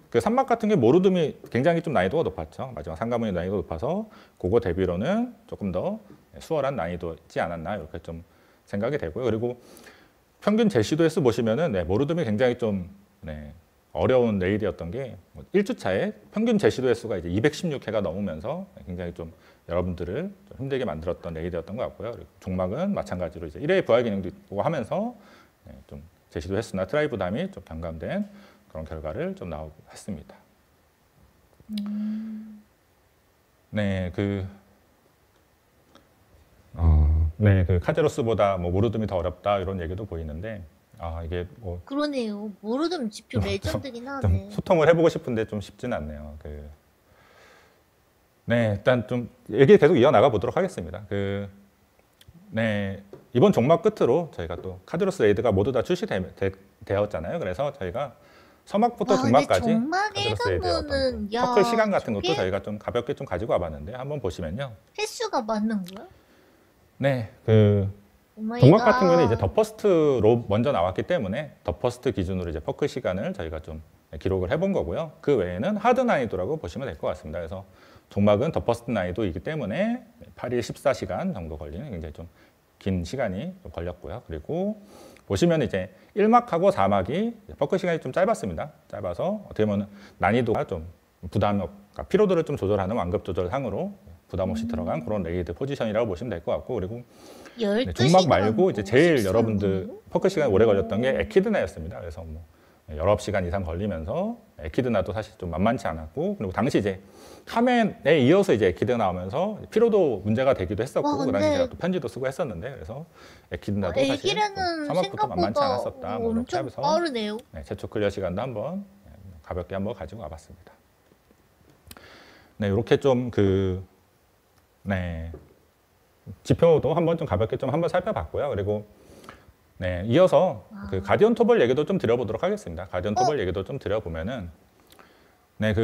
그 산막 같은 게 모르듬이 굉장히 좀 난이도가 높았죠. 마지막 상가문이 난이도가 높아서 그거 대비로는 조금 더 수월한 난이도지 않았나 이렇게 좀 생각이 되고요. 그리고 평균 제시도 횟수 보시면은 모르듬이 굉장히 좀 어려운 레일이었던 게 1주차에 평균 제시도 횟수가 이제 216회가 넘으면서 굉장히 좀 여러분들을 좀 힘들게 만들었던 레일이었던 것 같고요. 그리고 종막은 마찬가지로 이제 1회 부활 기능도 있고 하면서 좀 제시도 횟수나 트라이 부담이 좀 경감된 그런 결과를 좀 나오고 했습니다. 그 카제로스보다 뭐 모르듬이 더 어렵다 이런 얘기도 보이는데 이게 뭐 그러네요. 모르듬 지표 레전드긴 하네. 좀 소통을 해보고 싶은데 좀 쉽지는 않네요. 일단 좀 얘기 계속 이어나가 보도록 하겠습니다. 이번 종막 끝으로 저희가 또 카제로스 레이드가 모두 다 출시되었잖아요. 그래서 저희가 서막부터 종막까지 카제로스 레이드의 퍼클 시간 같은 것도 저희가 좀 가볍게 좀 가지고 와봤는데 한번 보시면요. 횟수가 맞는 거야? 종막 같은 경우는 이제 더 퍼스트로 먼저 나왔기 때문에 더 퍼스트 기준으로 이제 퍼클 시간을 저희가 좀 기록을 해본 거고요. 그 외에는 하드 난이도라고 보시면 될 것 같습니다. 그래서 종막은 더 퍼스트 난이도이기 때문에 8일 14시간 정도 걸리는 굉장히 좀 긴 시간이 좀 걸렸고요. 그리고 보시면 이제 1막하고 4막이 퍼클 시간이 좀 짧았습니다. 짧아서 어떻게 보면 난이도가 좀 부담, 그러니까 피로도를 좀 조절하는 완급 조절상으로 부담 없이 들어간 그런 레이드 포지션이라고 보시면 될 것 같고 그리고 종막 말고 이제 제일 여러분들 퍼클 시간이 오래 걸렸던 게 에키드나였습니다. 그래서 뭐 19시간 이상 걸리면서 에키드나도 사실 좀 만만치 않았고 그리고 당시 이제 카멘에 이어서 이제 에키드가 나오면서 피로도 문제가 되기도 했었고 그 당시 제가 또 편지도 쓰고 했었는데 그래서 에키드나도 사실 사막부터 만만치 않았었다. 뭐 이렇게 하면서 빠르네요. 최초 클리어 시간도 한번 가볍게 한번 가지고 와봤습니다. 이렇게 좀 지표도 한번 좀 가볍게 좀 한번 살펴봤고요. 그리고 이어서 그 가디언 토벌 얘기도 좀 드려보도록 하겠습니다. 가디언 토벌 얘기도 좀 드려보면은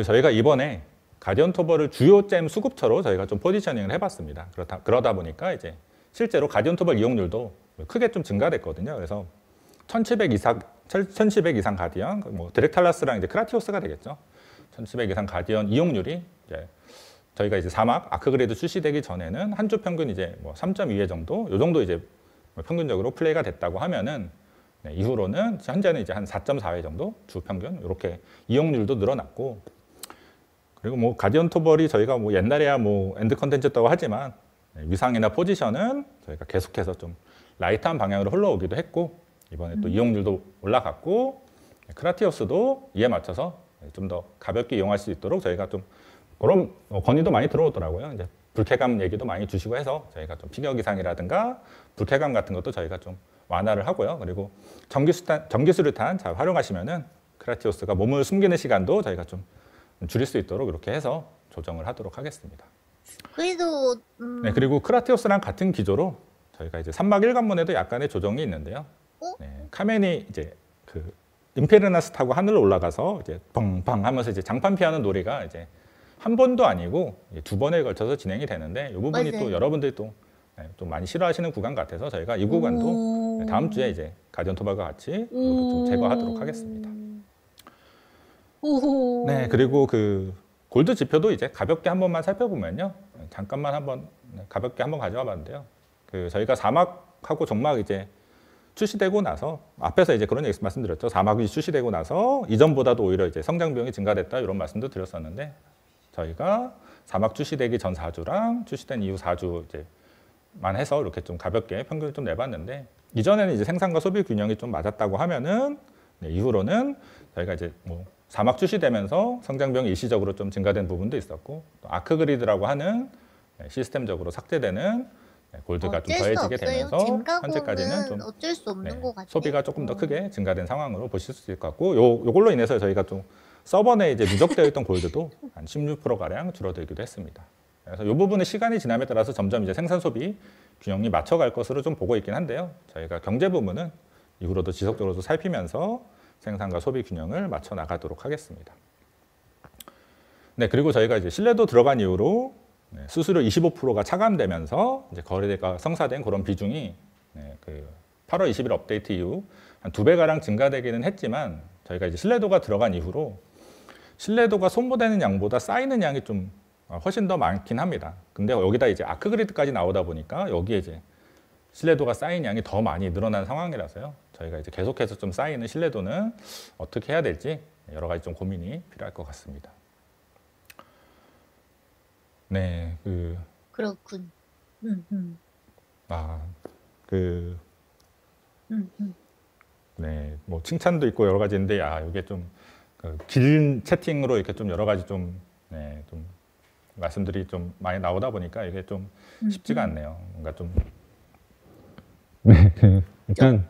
저희가 이번에 가디언 토벌을 주요 잼 수급처로 저희가 좀 포지셔닝을 해봤습니다. 그러다 보니까 이제 실제로 가디언 토벌 이용률도 크게 좀 증가됐거든요. 그래서 1700 이상 가디언, 뭐 드렉탈라스랑 이제 크라티오스가 되겠죠. 1700 이상 가디언 이용률이 이제 저희가 이제 사막 아크그레이드 출시되기 전에는 한 주 평균 이제 뭐 3.2회 정도, 요 정도 이제 평균적으로 플레이가 됐다고 하면은 네, 이후로는 현재는 이제 한 4.4회 정도 주 평균 이렇게 이용률도 늘어났고 그리고 뭐 가디언 토벌이 저희가 뭐 옛날에야 뭐 엔드 컨텐츠였다고 하지만 네, 위상이나 포지션은 저희가 계속해서 좀 라이트한 방향으로 흘러오기도 했고 이번에 또 이용률도 올라갔고 크라티오스도 이에 맞춰서 좀 더 가볍게 이용할 수 있도록 저희가 좀 그런 건의도 많이 들어오더라고요. 이제 불쾌감 얘기도 많이 주시고 해서 저희가 좀 피겨 기상이라든가 불쾌감 같은 것도 저희가 좀 완화를 하고요. 그리고 전기수류탄 잘 활용하시면은 크라티오스가 몸을 숨기는 시간도 저희가 좀 줄일 수 있도록 이렇게 해서 조정을 하도록 하겠습니다. 그래도 네, 그리고 크라티오스랑 같은 기조로 저희가 이제 산막 1관문에도 약간의 조정이 있는데요. 네, 카멘이 이제 그 임페르나스 타고 하늘로 올라가서 이제 펑펑 하면서 이제 장판 피하는 놀이가 이제 한 번도 아니고 두 번에 걸쳐서 진행이 되는데 이 부분이 맞아요. 또 여러분들이 또 좀 많이 싫어하시는 구간 같아서 저희가 이 구간도 다음 주에 이제 가디언 토벌과 같이 이렇게 좀 제거하도록 하겠습니다. 오호. 네, 그리고 그 골드 지표도 이제 가볍게 한 번만 살펴보면요. 잠깐만 한번 가볍게 한번 가져와 봤는데요. 그 저희가 사막하고 정막 이제 출시되고 나서 앞에서 이제 그런 얘기 말씀드렸죠. 사막이 출시되고 나서 이전보다도 오히려 이제 성장 비용이 증가됐다 이런 말씀도 드렸었는데 저희가 사막 출시되기 전 4주랑 출시된 이후 4주 이제만 해서 이렇게 좀 가볍게 평균을 좀 내봤는데 이전에는 이제 생산과 소비 균형이 좀 맞았다고 하면은 네, 이후로는 저희가 이제 뭐 사막 출시되면서 성장 비용이 일시적으로 좀 증가된 부분도 있었고 또 아크 그리드라고 하는 시스템적으로 삭제되는 골드가 좀 더해지게 되면서 현재까지는 좀 어쩔 수 없는 것 같아요. 소비가 조금 더 크게 증가된 상황으로 보실 수 있을 것 같고 요걸로 인해서 저희가 좀 서버 내에 이제 누적되어 있던 골드도 한 16% 가량 줄어들기도 했습니다. 그래서 이 부분은 시간이 지남에 따라서 점점 이제 생산 소비 균형이 맞춰갈 것으로 좀 보고 있긴 한데요. 저희가 경제 부문은 이후로도 지속적으로 살피면서 생산과 소비 균형을 맞춰 나가도록 하겠습니다. 네, 그리고 저희가 이제 신뢰도 들어간 이후로 수수료 25%가 차감되면서 이제 거래가 성사된 그런 비중이 그 8월 20일 업데이트 이후 한 2배 가량 증가되기는 했지만 저희가 이제 신뢰도가 들어간 이후로 신뢰도가 소모되는 양보다 쌓이는 양이 좀 훨씬 더 많긴 합니다. 근데 여기다 이제 아크 그리드까지 나오다 보니까 여기에 이제 신뢰도가 쌓인 양이 더 많이 늘어난 상황이라서요. 저희가 이제 계속해서 좀 쌓이는 신뢰도는 어떻게 해야 될지 여러 가지 좀 고민이 필요할 것 같습니다. 네, 그렇군. 네, 뭐 칭찬도 있고 여러 가지인데, 이게 좀 긴 채팅으로 이렇게 좀 여러 가지 좀 말씀들이 좀 많이 나오다 보니까 이게 좀 쉽지가 않네요. 뭔가 좀 일단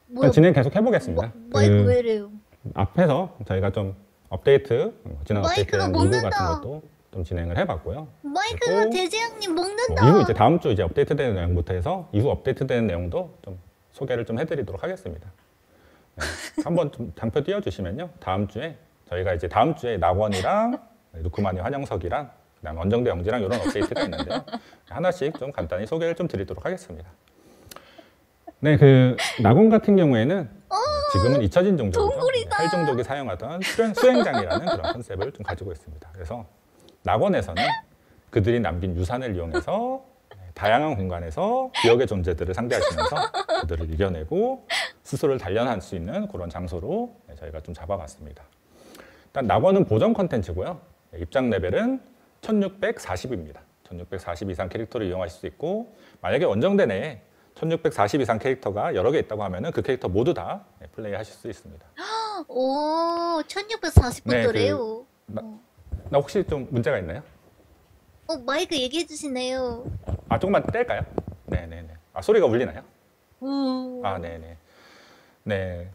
뭐야? 진행 계속 해보겠습니다. 마이크 왜래요? 앞에서 저희가 좀 업데이트, 지난 마이크가 업데이트된 리뷰 먹는다. 같은 것도 좀 진행을 해봤고요. 마이크가 그리고 대재앙님 먹는다. 이후 이제 다음 주 이제 업데이트되는 내용부터 해서 이후 업데이트되는 내용도 좀 소개를 좀 해드리도록 하겠습니다. 네. 한번 좀 장표 띄워주시면요. 다음 주에 저희가 이제 다음 주에 낙원이랑 누크마니 환영석이랑 그다음 원정대 영지랑 이런 업데이트가 있는데요. 하나씩 좀 간단히 소개를 좀 드리도록 하겠습니다. 네, 그 낙원 같은 경우에는 지금은 잊혀진 종족이죠. 동굴이다. 할종족이 사용하던 수행장이라는 그런 컨셉을 좀 가지고 있습니다. 그래서 낙원에서는 그들이 남긴 유산을 이용해서 다양한 공간에서 기억의 존재들을 상대하시면서 그들을 이겨내고 스스로를 단련할 수 있는 그런 장소로 저희가 좀 잡아봤습니다. 일단 낙원은 보정 컨텐츠고요. 입장 레벨은 1640입니다. 1640 이상 캐릭터를 이용하실 수 있고 만약에 원정대 내에 1640 이상 캐릭터가 여러 개 있다고 하면 그 캐릭터 모두 다 플레이하실 수 있습니다. 오, 1640부터래요. 나 혹시 좀 문제가 있나요? 마이크 얘기해 주시네요. 조금만 뗄까요? 네네네. 소리가 울리나요? 오. 네네. 네.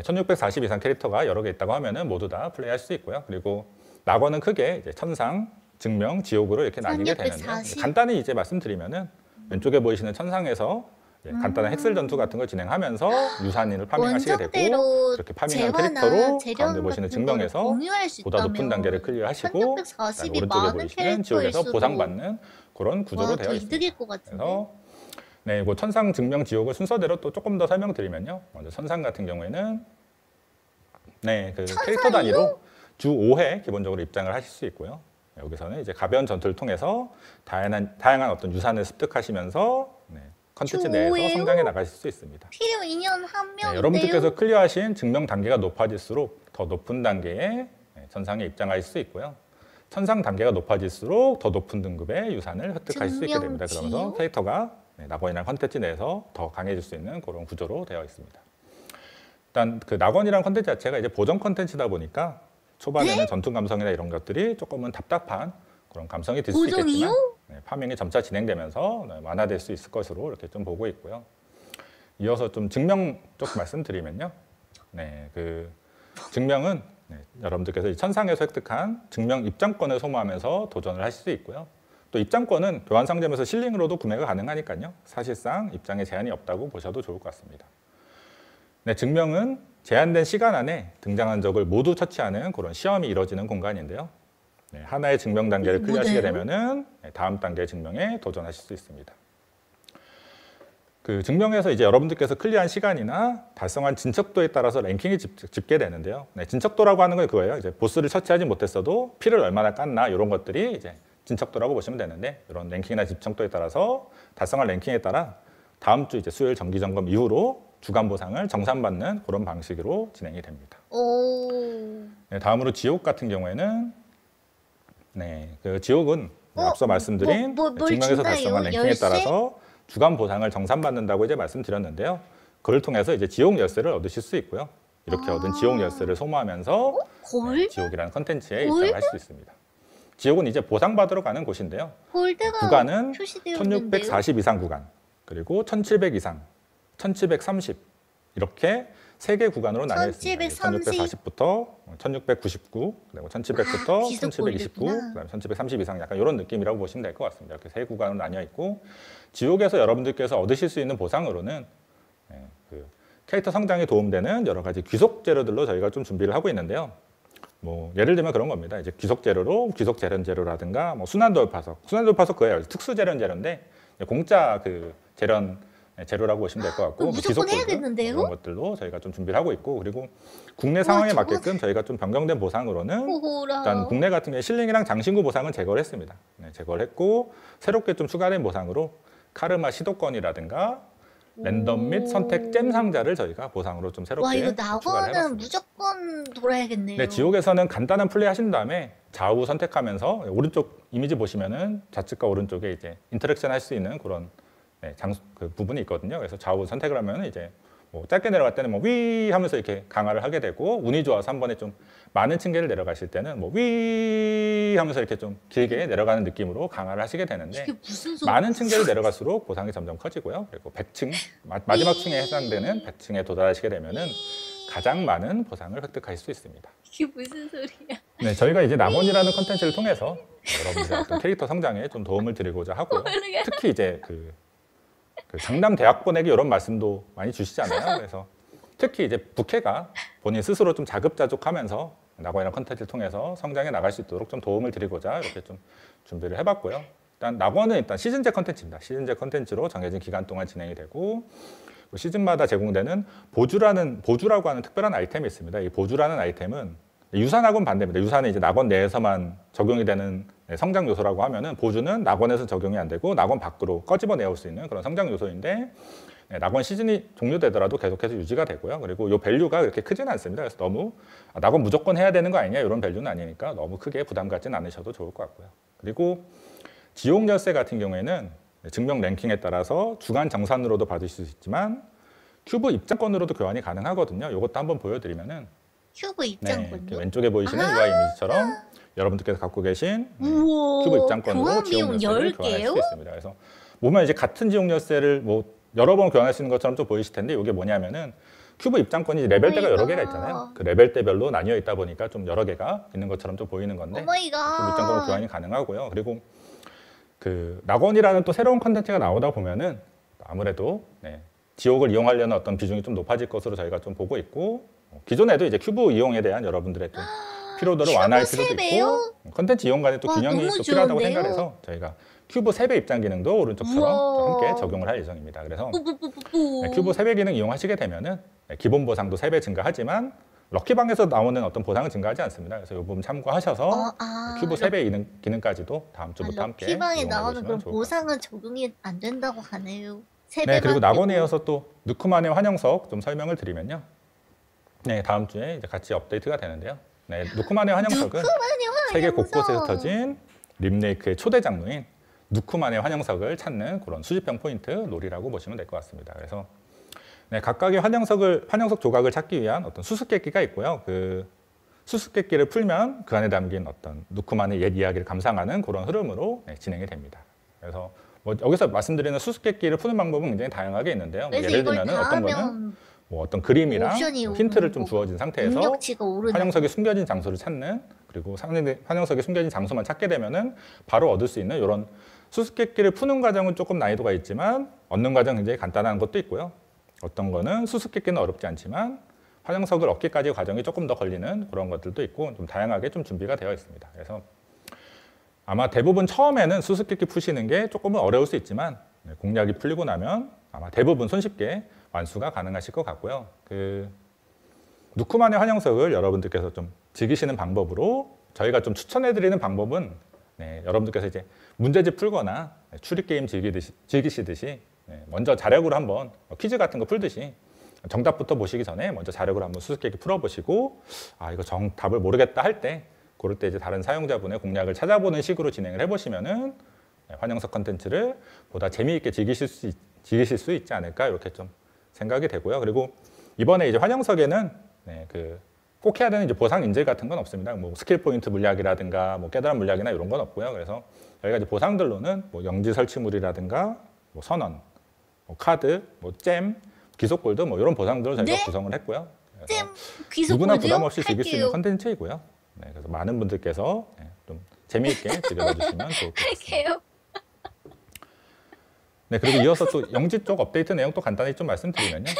1640 이상 캐릭터가 여러 개 있다고 하면은 모두 다 플레이할 수 있고요. 그리고 낙원은 크게 이제 천상, 증명, 지옥으로 이렇게 나뉘게 되는데 1640. 간단히 이제 말씀드리면은 왼쪽에 보이시는 천상에서 간단한 헥슬 전투 같은 걸 진행하면서 유산인을 파밍하시게 되고 원정대로 그렇게 파밍한 재화나 캐릭터로 재련 가운데 보시는 같은 거를 증명에서 공유할 수 보다 높은 있다며. 단계를 클리어하시고 1640이 오른쪽에 많은 보이시는 지옥에서 캐릭터일수록 보상받는 그런 구조로 와, 되어 더 있습니다. 이득일 것 같은데. 그래서 네, 이거 천상, 증명, 지옥을 순서대로 또 조금 더 설명드리면요. 먼저 천상 같은 경우에는 그 캐릭터 단위로 주 5회 기본적으로 입장을 하실 수 있고요. 여기서는 이제 가벼운 전투를 통해서 다양한 어떤 유산을 습득하시면서 컨텐츠 내에서 오예요? 성장해 나가실 수 있습니다. 필요 2년 한 명인데요. 여러분들께서 클리어하신 증명 단계가 높아질수록 더 높은 단계의 천상에 입장하실 수 있고요. 천상 단계가 높아질수록 더 높은 등급의 유산을 획득하실 수 있게 됩니다. 증명 그러면서 지요? 캐릭터가 낙원이라는 컨텐츠 내에서 더 강해질 수 있는 그런 구조로 되어 있습니다. 일단 그 낙원이라는 컨텐츠 자체가 이제 보정 컨텐츠다 보니까 초반에는 전투 감성이나 이런 것들이 조금은 답답한 그런 감성이 들 수 있겠지만 보정이요? 파밍이 점차 진행되면서 완화될 수 있을 것으로 이렇게 좀 보고 있고요. 이어서 좀 증명 쪽 말씀드리면요. 그 증명은 여러분들께서 이 천상에서 획득한 증명 입장권을 소모하면서 도전을 하실 수 있고요. 또 입장권은 교환 상점에서 실링으로도 구매가 가능하니까요. 사실상 입장에 제한이 없다고 보셔도 좋을 것 같습니다. 증명은 제한된 시간 안에 등장한 적을 모두 처치하는 그런 시험이 이루어지는 공간인데요. 하나의 증명 단계를 클리어하시게 되면은 다음 단계의 증명에 도전하실 수 있습니다. 그 증명에서 이제 여러분들께서 클리어한 시간이나 달성한 진척도에 따라서 랭킹이 집계 되는데요. 진척도라고 하는 건 그거예요. 이제 보스를 처치하지 못했어도 피를 얼마나 깠나 이런 것들이 이제 진척도라고 보시면 되는데, 이런 랭킹이나 진척도에 따라서 달성한 랭킹에 따라 다음 주 이제 수요일 정기 점검 이후로 주간 보상을 정산받는 그런 방식으로 진행이 됩니다. 다음으로 지옥 같은 경우에는 그 지옥은 앞서 말씀드린 증명에서 달성한 랭킹에 열쇠? 따라서 주간 보상을 정산받는다고 이제 말씀드렸는데요. 그걸 통해서 이제 지옥 열쇠를 얻으실 수 있고요. 이렇게 얻은 지옥 열쇠를 소모하면서 골? 지옥이라는 컨텐츠에 골드? 입장할 수 있습니다. 지옥은 이제 보상받으러 가는 곳인데요. 골드가 구간은 표시되어 있는데요. 1640 이상 구간, 그리고 1700 이상, 1730 이렇게 3개 구간으로 나뉘어 있습니다. 1640부터 1699, 그리고 1700부터 기속 1729, 골드구나. 그다음에 1730 이상 약간 이런 느낌이라고 보시면 될 것 같습니다. 이렇게 3구간으로 나뉘어 있고, 지옥에서 여러분들께서 얻으실 수 있는 보상으로는 그 캐릭터 성장에 도움되는 여러 가지 귀속 재료들로 저희가 좀 준비를 하고 있는데요. 뭐 예를 들면 그런 겁니다. 이제 귀속 재료로 귀속 재련 재료라든가 뭐 순환 돌파석 그거예요. 특수 재련 재료인데 공짜 그 재련 재료라고 보시면 될 것 같고, 무조건 귀속 해야겠는데요? 이런 것들로 저희가 좀 준비를 하고 있고, 그리고 국내 상황에 맞게끔 저희가 좀 변경된 보상으로는 호호라. 일단 국내 같은 경우에 실링이랑 장신구 보상은 제거를 했습니다. 제거를 했고, 새롭게 좀 추가된 보상으로 카르마 시도권이라든가 랜덤 및 선택 잼 상자를 저희가 보상으로 좀 새롭게 와, 이거 추가를 낙원은 해봤습니다. 무조건 돌아야겠네요. 지옥에서는 간단한 플레이 하신 다음에 좌우 선택하면서 오른쪽 이미지 보시면은 좌측과 오른쪽에 이제 인터랙션 할 수 있는 그런 그 부분이 있거든요. 그래서 좌우 선택을 하면 이제 뭐 짧게 내려갈 때는 뭐 위 하면서 이렇게 강화를 하게 되고, 운이 좋아서 한 번에 좀 많은 층계를 내려가실 때는 뭐 위 하면서 이렇게 좀 길게 내려가는 느낌으로 강화를 하시게 되는데, 이게 무슨 소리야? 많은 층계를 내려갈수록 보상이 점점 커지고요. 그리고 100층 마지막 층에 해당되는 100층에 도달하시게 되면은 가장 많은 보상을 획득하실 수 있습니다. 이게 무슨 소리야? 저희가 이제 낙원이라는 컨텐츠를 통해서 여러분들의 어떤 캐릭터 성장에 좀 도움을 드리고자 하고요. 특히 이제 그 강남 대학번에게 이런 말씀도 많이 주시잖아요. 그래서 특히 이제 부캐가 본인 스스로 좀 자급자족하면서 낙원이라는 컨텐츠를 통해서 성장해 나갈 수 있도록 좀 도움을 드리고자 이렇게 좀 준비를 해봤고요. 일단 낙원은 일단 시즌제 컨텐츠입니다. 시즌제 컨텐츠로 정해진 기간 동안 진행이 되고, 시즌마다 제공되는 보주라고 하는 특별한 아이템이 있습니다. 이 보주라는 아이템은 유산하고는 반대입니다. 유산은 이제 낙원 내에서만 적용이 되는 성장 요소라고 하면은, 보주는 낙원에서 적용이 안 되고 낙원 밖으로 꺼집어 내올 수 있는 그런 성장 요소인데, 낙원 시즌이 종료되더라도 계속해서 유지가 되고요. 그리고 이 밸류가 그렇게 크지는 않습니다. 그래서 너무 낙원 무조건 해야 되는 거 아니냐 이런 밸류는 아니니까 너무 크게 부담 갖지는 않으셔도 좋을 것 같고요. 그리고 지옥 열쇠 같은 경우에는 증명 랭킹에 따라서 주간 정산으로도 받으실 수 있지만 큐브 입장권으로도 교환이 가능하거든요. 이것도 한번 보여드리면은, 큐브 입장권요? 이렇게 왼쪽에 보이시는 UI 이미지처럼 여러분들께서 갖고 계신 우와, 큐브 입장권으로 교환 지옥 비용 열쇠를 10개요? 교환할 수 있습니다. 그래서 보면 이제 같은 지옥 열쇠를 뭐 여러 번 교환할 수 있는 것처럼 좀 보이실 텐데, 이게 뭐냐면은 큐브 입장권이 레벨대가 여러 개가 있잖아요. 그 레벨대별로 나뉘어 있다 보니까 좀 여러 개가 있는 것처럼 좀 보이는 건데, 큐브 입장권으로 교환이 가능하고요. 그리고 그 낙원이라는 또 새로운 컨텐츠가 나오다 보면은 아무래도 지옥을 이용하려는 어떤 비중이 좀 높아질 것으로 저희가 좀 보고 있고, 기존에도 이제 큐브 이용에 대한 여러분들의 좀 피로도를 완화할 필요도 있고, 컨텐츠 이용 간에 또 균형이 또 필요하다고 생각해서 저희가 큐브 3배 입장 기능도 오른쪽처럼 함께 적용을 할 예정입니다. 그래서 큐브 3배 기능 이용하시게 되면은 기본 보상도 3배 증가하지만 럭키방에서 나오는 어떤 보상은 증가하지 않습니다. 그래서 이 부분 참고하셔서 큐브 3배 기능까지도 다음 주부터 함께 럭키방에 나오는 이용해 그런 보시면 좋을 것 같습니다. 보상은 적용이 안 된다고 하네요. 네, 그리고 낙원에 이어서 또 누크만의 환영석 좀 설명을 드리면요. 네, 다음 주에 이제 같이 업데이트가 되는데요. 네, 누크만의 환영석은 세계 곳곳에서 터진 림레이크의 초대 장르인 누크만의 환영석을 찾는 그런 수집형 포인트 놀이라고 보시면 될 것 같습니다. 그래서 네, 각각의 환영석 조각을 찾기 위한 어떤 수수께끼가 있고요. 그 수수께끼를 풀면 그 안에 담긴 어떤 누크만의 옛 이야기를 감상하는 그런 흐름으로 네, 진행이 됩니다. 그래서 뭐 여기서 말씀드리는 수수께끼를 푸는 방법은 굉장히 다양하게 있는데요. 뭐 예를 들면 어떤 거는 뭐 어떤 그림이랑 힌트를 좀 주어진 상태에서 환영석이 숨겨진 장소를 찾는, 그리고 환영석이 숨겨진 장소만 찾게 되면은 바로 얻을 수 있는 이런 수수께끼를 푸는 과정은 조금 난이도가 있지만 얻는 과정은 굉장히 간단한 것도 있고요. 어떤 거는 수수께끼는 어렵지 않지만 환영석을 얻기까지의 과정이 조금 더 걸리는 그런 것들도 있고 좀 다양하게 좀 준비가 되어 있습니다. 그래서 아마 대부분 처음에는 수수께끼 푸시는 게 조금은 어려울 수 있지만 공략이 풀리고 나면 아마 대부분 손쉽게 완수가 가능하실 것 같고요. 그 누크만의 환영석을 여러분들께서 좀 즐기시는 방법으로 저희가 좀 추천해드리는 방법은 네, 여러분들께서 이제 문제집 풀거나 추리 게임 즐기시듯이 먼저 자력으로 한번 퀴즈 같은 거 풀듯이 정답부터 보시기 전에 먼저 자력으로 한번 수수께끼 풀어보시고 아 이거 정답을 모르겠다 할 때 그럴 때 이제 다른 사용자분의 공략을 찾아보는 식으로 진행을 해보시면은 환영석 컨텐츠를 보다 재미있게 즐기실 수 있지 않을까 이렇게 좀 생각이 되고요. 그리고 이번에 이제 환영석에는 꼭 해야 되는 이제 보상 인질 같은 건 없습니다. 뭐 스킬 포인트 물약이라든가 뭐 깨달음 물약이나 이런 건 없고요. 그래서 저희가 이제 보상들로는 뭐 영지 설치물이라든가 뭐 선언, 뭐 카드, 뭐 잼, 귀속골드 뭐 이런 보상들을 저희가 구성을 했고요. 그래서 누구나 부담 없이 즐길 수 있는 컨텐츠이고요. 네, 그래서 많은 분들께서 좀 재미있게 즐겨봐 주시면 좋을 것 같습니다. 네, 그리고 이어서 또 영지 쪽 업데이트 내용 또 간단히 좀 말씀드리면요.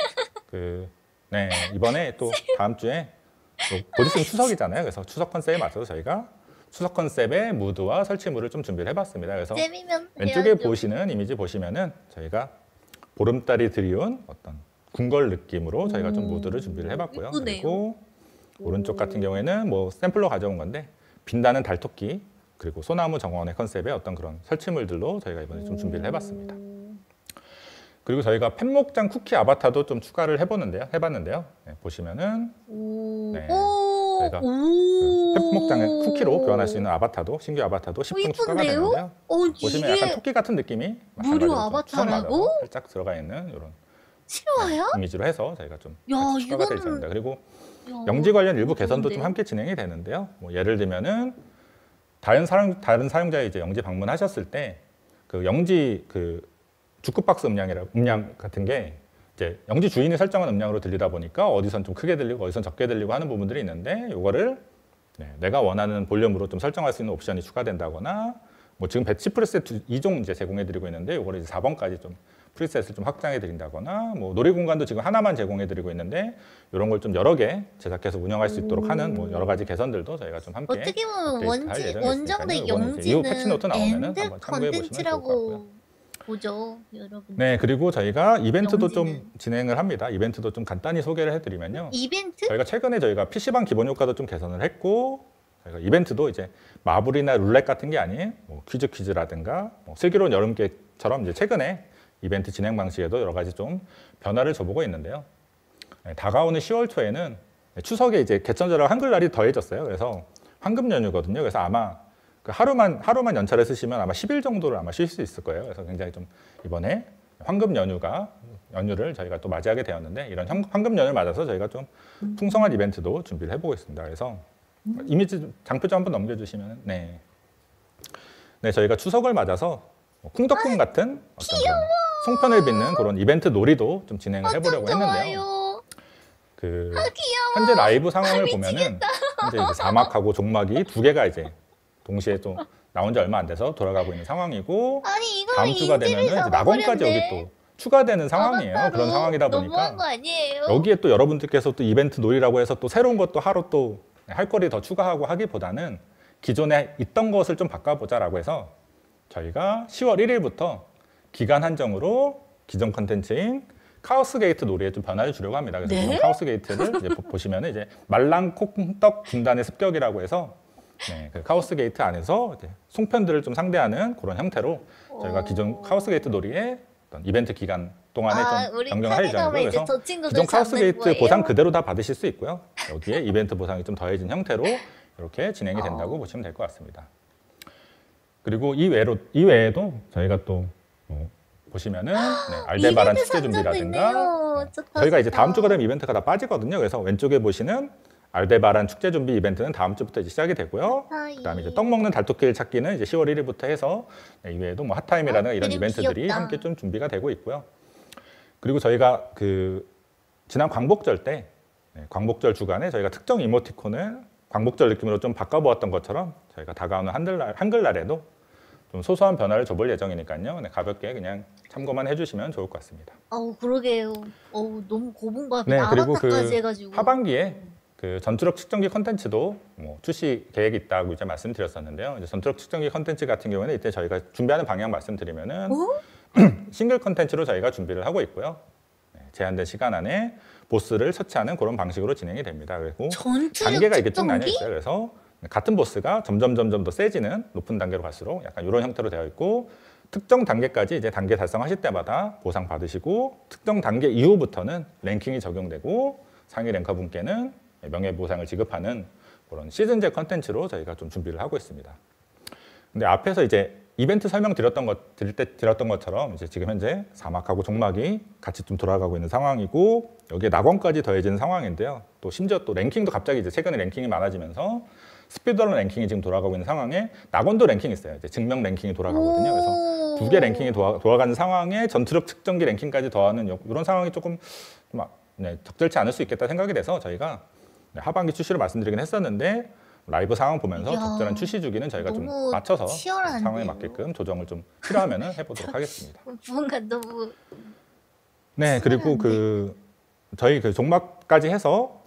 이번에 또 다음 주에 곧 있으면 추석이잖아요. 그래서 추석 컨셉에 맞춰서 저희가 추석 컨셉의 무드와 설치물을 좀 준비를 해봤습니다. 그래서 왼쪽에 보시는 이미지 보시면은 저희가 보름달이 드리운 어떤 궁궐 느낌으로 저희가 좀 무드를 준비를 해봤고요. 그리고 오른쪽 같은 경우에는 뭐 샘플로 가져온 건데 빛나는 달토끼 그리고 소나무 정원의 컨셉의 어떤 그런 설치물들로 저희가 이번에 좀 준비를 해봤습니다. 그리고 저희가 펫목장 쿠키 아바타도 좀 추가를 해봤는데요. 네, 보시면은 저희가 펫목장의 쿠키로 교환할 수 있는 아바타도 신규 아바타도 10분 추가가 되는데요. 보시면 약간 토끼 같은 느낌이 무료 아바타라고? 살짝 들어가 있는 이런 실화야? 이미지로 해서 저희가 좀 추가가 되어 있습니다. 그리고 영지 관련 일부 개선도 좀 함께 진행이 되는데요. 뭐 예를 들면은 다른 사용자의 이제 영지 방문하셨을 때 그 영지 주크박스 음량 같은 게 이제 영지 주인이 설정한 음량으로 들리다 보니까 어디선 좀 크게 들리고 어디선 적게 들리고 하는 부분들이 있는데 이거를 내가 원하는 볼륨으로 좀 설정할 수 있는 옵션이 추가된다거나 뭐 지금 배치 프리셋 2종 이제 제공해드리고 있는데 이거를 이제 4번까지 좀 프리셋을 좀 확장해드린다거나 뭐 놀이 공간도 지금 하나만 제공해드리고 있는데 이런 걸 좀 여러 개 제작해서 운영할 수 있도록 하는 뭐 여러 가지 개선들도 저희가 좀 함께 어떻게 보면 원정대 영지는 이후 패치 노트 나오면은 엔드 한번 참고해 보시면 좋을 것 같고요. 보죠, 여러분. 네, 그리고 저희가 이벤트도 영지는. 좀 진행을 합니다. 이벤트도 좀 간단히 소개를 해드리면요. 이벤트? 저희가 최근에 PC방 기본 효과도 좀 개선을 했고 저희가 이벤트도 이제 마블이나 룰렛 같은 게 아닌 뭐 퀴즈라든가 뭐 슬기로운 여름개처럼 이제 최근에 이벤트 진행 방식에도 여러 가지 좀 변화를 줘보고 있는데요. 다가오는 10월 초에는 추석에 이제 개천절하고 한글날이 더해졌어요. 그래서 황금 연휴거든요. 그래서 아마 그 하루만 연차를 쓰시면 아마 10일 정도를 아마 쉴 수 있을 거예요. 그래서 굉장히 좀 이번에 황금 연휴를 저희가 또 맞이하게 되었는데 이런 황금 연휴를 맞아서 저희가 좀 풍성한 이벤트도 준비를 해보고 있습니다. 그래서 이미지 장표 좀 한번 넘겨주시면 네, 저희가 추석을 맞아서 쿵덕쿵 같은 어떤 그런 송편을 빚는 그런 이벤트 놀이도 좀 진행을 해보려고 했는데요. 현재 라이브 상황을 보면은 현재 이제 사막하고 종막이 두 개가 이제 동시에 또 나온 지 얼마 안 돼서 돌아가고 있는 상황이고 다음 주가 되면은 이제 낙원까지 여기 또 추가되는 상황이에요. 그런 상황이다 보니까 여기에 또 여러분들께서 또 이벤트 놀이라고 해서 또 새로운 것도 하루 또 할 거리 더 추가하고 하기보다는 기존에 있던 것을 좀 바꿔보자라고 해서 저희가 10월 1일부터 기간 한정으로 기존 컨텐츠인 카오스 게이트 놀이에 좀 변화를 주려고 합니다. 그래서 네? 지금 카오스 게이트를 이제 보시면은 이제 말랑콩떡 군단의 습격이라고 해서 네, 그 카오스 게이트 안에서 이제 송편들을 좀 상대하는 그런 형태로 저희가 기존 카오스 게이트 놀이의 어떤 이벤트 기간 동안에 좀 우리 변경을 할 예정이고요. 칸에 가면 이제 그래서 저 친구들 기존 카오스 잡는 게이트 거예요? 보상 그대로 다 받으실 수 있고요. 여기에 이벤트 보상이 좀 더해진 형태로 이렇게 진행이 된다고 보시면 될 것 같습니다. 그리고 이외에도 저희가 또 보시면은 네, 알데바란 축제 준비라든가 저희가 이제 다음 주가 되면 이벤트가 다 빠지거든요. 그래서 왼쪽에 보시는 알데바란 축제 준비 이벤트는 다음 주부터 이제 시작이 되고요. 그다음에 이제 떡 먹는 달토끼를 찾기는 이제 10월 1일부터 해서 네, 이외에도 뭐 핫타임이라든가 이런 그림 이벤트들이 귀엽다. 함께 좀 준비가 되고 있고요. 그리고 저희가 그 지난 광복절 때 광복절 주간에 저희가 특정 이모티콘을 광복절 느낌으로 좀 바꿔보았던 것처럼 저희가 다가오는 한글날에도 좀 소소한 변화를 줘볼 예정이니까요. 네, 가볍게 그냥 참고만 해주시면 좋을 것 같습니다. 그러게요. 너무 고분고하게 네, 그리고 아바타까지 해가지고. 하반기에 그 전투력 측정기 컨텐츠도 뭐 출시 계획이 있다고 이제 말씀드렸었는데요. 이제 전투력 측정기 컨텐츠 같은 경우는 이때 저희가 준비하는 방향 말씀드리면은 싱글 컨텐츠로 저희가 준비를 하고 있고요. 네, 제한된 시간 안에 보스를 처치하는 그런 방식으로 진행이 됩니다. 그리고 전투력 단계가 이게 쭉 나뉘어 측정기? 있어요. 그래서 같은 보스가 점점 더 세지는 높은 단계로 갈수록 약간 이런 형태로 되어 있고 특정 단계까지 이제 단계 달성하실 때마다 보상 받으시고 특정 단계 이후부터는 랭킹이 적용되고 상위 랭커 분께는 명예보상을 지급하는 그런 시즌제 컨텐츠로 저희가 좀 준비를 하고 있습니다. 근데 앞에서 이제 이벤트 설명 드릴 때 드렸던 것처럼 이제 지금 현재 사막하고 종막이 같이 좀 돌아가고 있는 상황이고 여기에 낙원까지 더해지는 상황인데요. 또 심지어 또 랭킹도 갑자기 이제 최근에 랭킹이 많아지면서 스피드런 랭킹이 지금 돌아가고 있는 상황에 낙원도 랭킹이 있어요. 이제 증명 랭킹이 돌아가거든요. 그래서 두 개 랭킹이 돌아가는 상황에 전투력 측정기 랭킹까지 더하는 이런 상황이 조금 적절치 않을 수 있겠다 생각이 돼서 저희가 하반기 출시를 말씀드리긴 했었는데 라이브 상황 보면서 이야, 적절한 출시 주기는 저희가 좀 너무 맞춰서 치열한데요. 상황에 맞게끔 조정을 좀 필요하면은 해보도록 하겠습니다. 뭔가 너무 네, 그리고 저희 종막까지 해서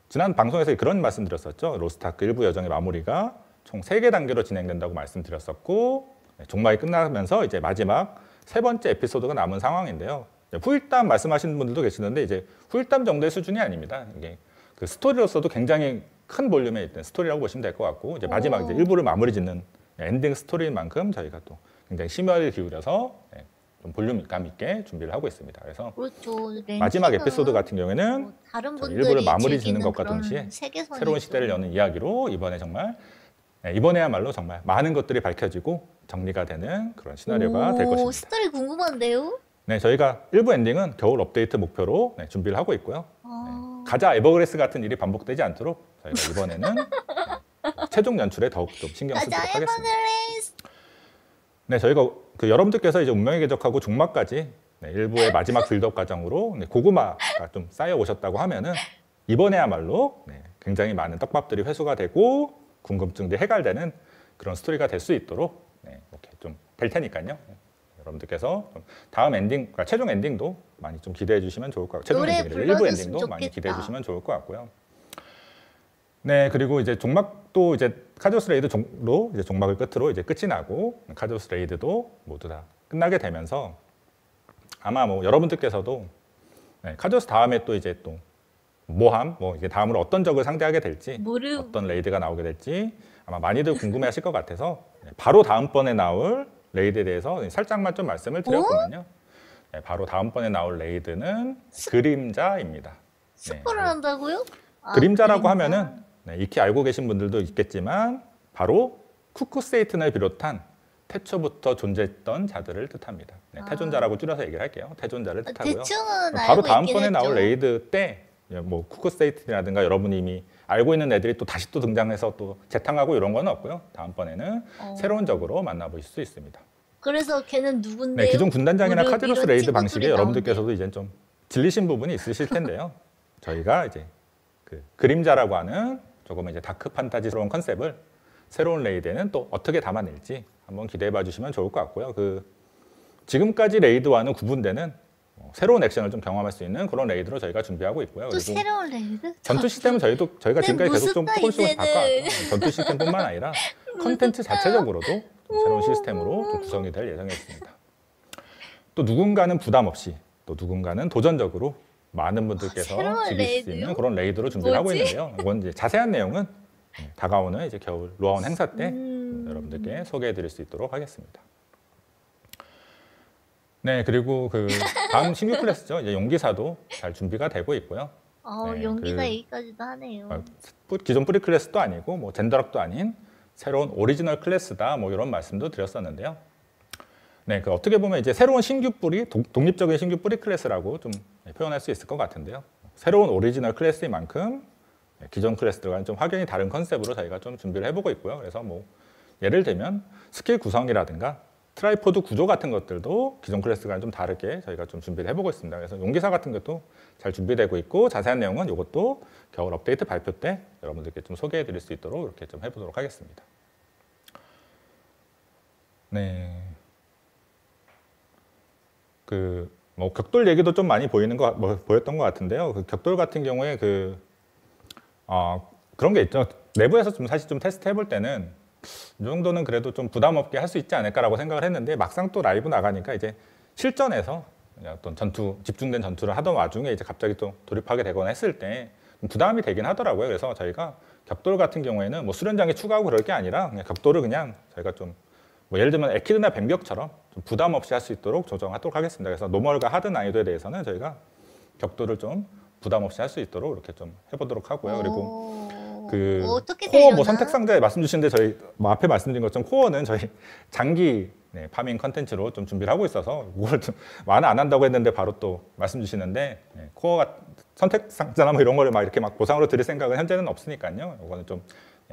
지난 방송에서 그런 말씀드렸었죠. 로스트아크 1부 여정의 마무리가 총 3개 단계로 진행된다고 말씀드렸었고 종막이 끝나면서 이제 마지막 3번째 에피소드가 남은 상황인데요. 후일담 말씀하시는 분들도 계시는데 이제 후일담 정도의 수준이 아닙니다. 이게 그 스토리로서도 굉장히 큰 볼륨의 있던 스토리라고 보시면 될 것 같고 이제 마지막 이제 1부를 마무리 짓는 엔딩 스토리인 만큼 저희가 또 굉장히 심혈을 기울여서 좀 볼륨감 있게 준비를 하고 있습니다. 그래서 그렇죠. 마지막 에피소드 같은 경우에는 뭐 다른 저희 분들이 1부를 마무리 짓는 즐기는 것과 그런 동시에 세계선이 새로운 있죠. 시대를 여는 이야기로 이번에야말로 정말 많은 것들이 밝혀지고 정리가 되는 그런 시나리오가 될 것입니다. 스토리 궁금한데요? 네, 저희가 1부 엔딩은 겨울 업데이트 목표로 준비를 하고 있고요. 가자 에버그레스 같은 일이 반복되지 않도록 저희가 이번에는 최종 연출에 더욱 좀 신경 쓰도록 가자 하겠습니다. 에버그레스. 네, 저희가 여러분들께서 이제 운명의 궤적하고 종막까지 일부의 마지막 빌드업 과정으로 고구마가 좀 쌓여 오셨다고 하면은 이번에야말로 굉장히 많은 떡밥들이 회수가 되고 궁금증들이 해결되는 그런 스토리가 될 수 있도록 이렇게 좀 될 테니까요. 여러분들께서 좀 다음 엔딩, 그러니까 최종 엔딩도 많이 좀 기대해 주시면 좋을 것 같고요. 최종 노래 엔딩, 일부 불러줬으면 엔딩도 많이 좋겠다. 기대해 주시면 좋을 것 같고요. 네, 그리고 이제 종막도 이제 카디오스 레이드로 이제 종막을 끝으로 이제 끝이 나고 카디오스 레이드도 모두 다 끝나게 되면서 아마 뭐 여러분들께서도 카디오스 다음에 또 이제 또 모함, 이게 다음으로 어떤 적을 상대하게 될지, 어떤 레이드가 나오게 될지 아마 많이들 궁금해하실 것 같아서 바로 다음번에 나올 레이드에 대해서 살짝만 좀 말씀을 드렸거든요. 바로 다음번에 나올 레이드는 그림자입니다. 스포를 한다고요? 그림자라고 하면은 익히 알고 계신 분들도 있겠지만 바로 쿠쿠세이튼을 비롯한 태초부터 존재했던 자들을 뜻합니다. 태존자라고 줄여서 얘기를 할게요. 태존자를 뜻하고요. 대충은 바로 알고 다음번에 있긴 나올 했죠. 레이드 때 뭐 쿠쿠세이튼이라든가 여러분이 이미 알고 있는 애들이 또 다시 또 등장해서 또 재탕하고 이런 건 없고요. 다음번에는 새로운 적으로 만나보실 수 있습니다. 그래서 걔는 누군데요? 네, 기존 군단장이나 무릎 카디로스 위로 레이드 방식에 친구들이 여러분들께서도 이제 좀 질리신 부분이 있으실 텐데요. 저희가 이제 그림자라고 하는 조금 이제 다크 판타지스러운 컨셉을 새로운 레이드에는 또 어떻게 담아낼지 한번 기대해 봐 주시면 좋을 것 같고요. 지금까지 레이드와는 구분되는 새로운 액션을 좀 경험할 수 있는 그런 레이드로 저희가 준비하고 있고요. 또 새로운 레이드? 전투 시스템은 저희가 지금까지 계속 좀 무섭다, 조금씩 이제는. 바꿔왔죠. 전투 시스템뿐만 아니라 컨텐츠 자체적으로도 좀 새로운 시스템으로 좀 구성이 될 예정에 있습니다. 또 누군가는 부담 없이 또 누군가는 도전적으로 많은 분들께서 새로운 즐길 수 레이드요? 있는 그런 레이드로 준비를 하고 뭐지? 있는데요. 이건 이제 자세한 내용은 다가오는 이제 겨울 로아원 행사 때 여러분들께 소개해드릴 수 있도록 하겠습니다. 네, 그리고 그 다음 신규 클래스죠. 이제 용기사도 잘 준비가 되고 있고요. 네, 용기사 얘기까지도 하네요. 기존 프리 클래스도 아니고 뭐 젠더락도 아닌 새로운 오리지널 클래스다 뭐 이런 말씀도 드렸었는데요. 네, 그 어떻게 보면 이제 새로운 신규 뿌리, 독립적인 신규 뿌리 클래스라고 좀 표현할 수 있을 것 같은데요. 새로운 오리지널 클래스인 만큼 기존 클래스들과는 좀 확연히 다른 컨셉으로 저희가 좀 준비를 해보고 있고요. 그래서 뭐 예를 들면 스킬 구성이라든가 트라이포드 구조 같은 것들도 기존 클래스과는 좀 다르게 저희가 좀 준비를 해보고 있습니다. 그래서 용기사 같은 것도 잘 준비되고 있고 자세한 내용은 이것도 겨울 업데이트 발표 때 여러분들께 좀 소개해드릴 수 있도록 이렇게 좀 해보도록 하겠습니다. 네. 그 뭐 격돌 얘기도 좀 많이 보였던 것 같은데요. 그 격돌 같은 경우에 그런 게 있죠. 내부에서 좀 사실 좀 테스트 해볼 때는 이 정도는 그래도 좀 부담 없게 할 수 있지 않을까라고 생각을 했는데 막상 또 라이브 나가니까 이제 실전에서 어떤 집중된 전투를 하던 와중에 이제 갑자기 또 돌입하게 되거나 했을 때 부담이 되긴 하더라고요. 그래서 저희가 격돌 같은 경우에는 뭐 수련장에 추가하고 그럴 게 아니라 그냥 격돌을 그냥 저희가 좀 뭐 예를 들면 에키드나 뱀벽처럼 좀 부담 없이 할 수 있도록 조정하도록 하겠습니다. 그래서 노멀과 하드 난이도에 대해서는 저희가 격돌을 좀 부담 없이 할 수 있도록 이렇게 좀 해보도록 하고요. 그리고 그 어떻게 코어 되려나? 뭐 선택 상자에 말씀 주시는데 저희 뭐 앞에 말씀드린 것처럼 코어는 저희 장기 파밍 컨텐츠로 좀 준비를 하고 있어서 그걸 좀 완화 안 한다고 했는데 바로 또 말씀 주시는데 코어가 선택 상자나 뭐 이런 거를 막 이렇게 막 보상으로 드릴 생각은 현재는 없으니까요. 이거는 좀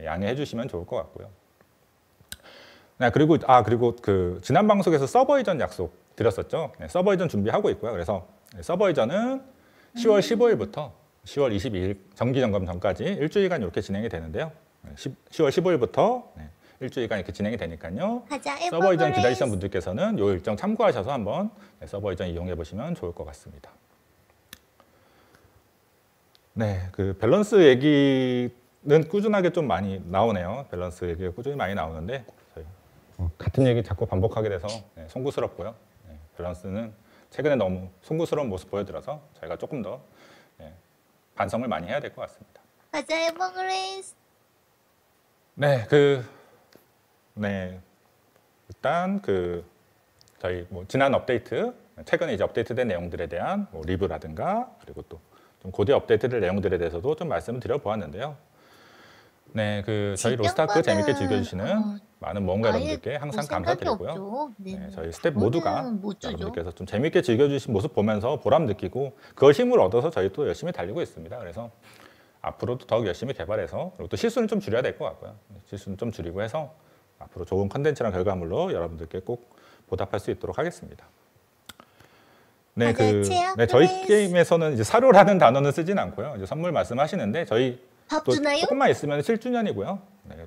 양해해 주시면 좋을 것 같고요. 네, 그리고 그 지난 방송에서 서버 이전 약속 드렸었죠. 서버 이전 준비하고 있고요. 그래서 서버 이전은 10월 15일부터 10월 22일 정기 점검 전까지 일주일간 이렇게 진행이 되는데요. 10월 15일부터 일주일간 이렇게 진행이 되니까요. 서버 이전 기다리시는 분들께서는 이 일정 참고하셔서 한번 서버 이전 이용해 보시면 좋을 것 같습니다. 네, 그 밸런스 얘기는 꾸준하게 좀 많이 나오네요. 밸런스 얘기가 꾸준히 많이 나오는데 같은 얘기 자꾸 반복하게 돼서 송구스럽고요. 밸런스는 최근에 너무 송구스러운 모습 보여드려서 저희가 조금 더 반성을 많이 해야 될 것 같습니다. 가자 에버그레이스. 일단 저희 뭐 지난 업데이트, 최근에 이제 업데이트된 내용들에 대한 뭐 리뷰라든가 그리고 또 좀 고대 업데이트될 내용들에 대해서도 좀 말씀을 드려보았는데요. 저희 로스트아크 재밌게 즐겨주시는 많은 모험가 여러분들께 항상 감사드리고요. 저희 스텝 모두가 여러분들께서 좀 재밌게 즐겨주신 모습 보면서 보람 느끼고 그걸 힘을 얻어서 저희 또 열심히 달리고 있습니다. 그래서 앞으로도 더욱 열심히 개발해서 그리고 또 실수는 좀 줄여야 될 것 같고요. 실수는 좀 줄이고 해서 앞으로 좋은 컨텐츠랑 결과물로 여러분들께 꼭 보답할 수 있도록 하겠습니다. 저희 게임에서는 이제 사료라는 단어는 쓰진 않고요. 이제 선물 말씀하시는데 저희 또 조금만 있으면 7주년이고요.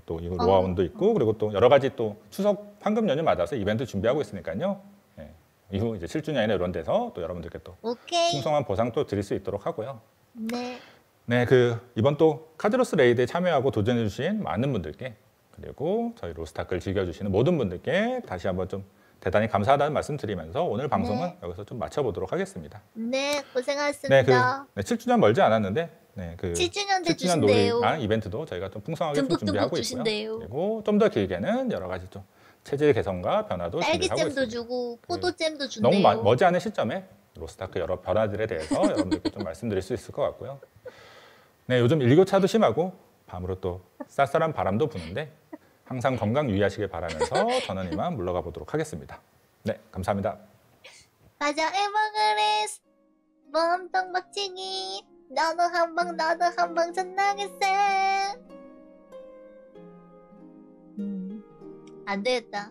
또 이거 로아원도 있고 그리고 또 여러 가지 또 추석 황금 연휴 맞아서 이벤트 준비하고 있으니까요. 이후 이제 7주년이나 이런 데서 또 여러분들께 또 풍성한 보상 또 드릴 수 있도록 하고요. 이번 또 카드로스 레이드에 참여하고 도전해주신 많은 분들께 그리고 저희 로스트아크를 즐겨주시는 모든 분들께 다시 한번 좀 대단히 감사하다는 말씀 드리면서 오늘 방송은 여기서 좀 마쳐보도록 하겠습니다. 네, 고생하셨습니다. 7주년 멀지 않았는데 7주년 때 7주년 주신대요. 놀이 이벤트도 저희가 좀 풍성하게 좀 준비하고 주신대요. 있고요. 그리고 좀 더 길게는 여러 가지 좀 체질 개선과 변화도 준비하고 있습니다. 딸기잼도 주고 포도잼도 준대요. 너무 머지않은 시점에 로스트아크 여러 변화들에 대해서 여러분들께 좀 말씀드릴 수 있을 것 같고요. 요즘 일교차도 심하고 밤으로 또 쌀쌀한 바람도 부는데 항상 건강 유의하시길 바라면서 저는 이만 물러가 보도록 하겠습니다. 네, 감사합니다. 가자 에버그레이스 몸통 박치기 나도 한 방 전나겠어. 안 되겠다.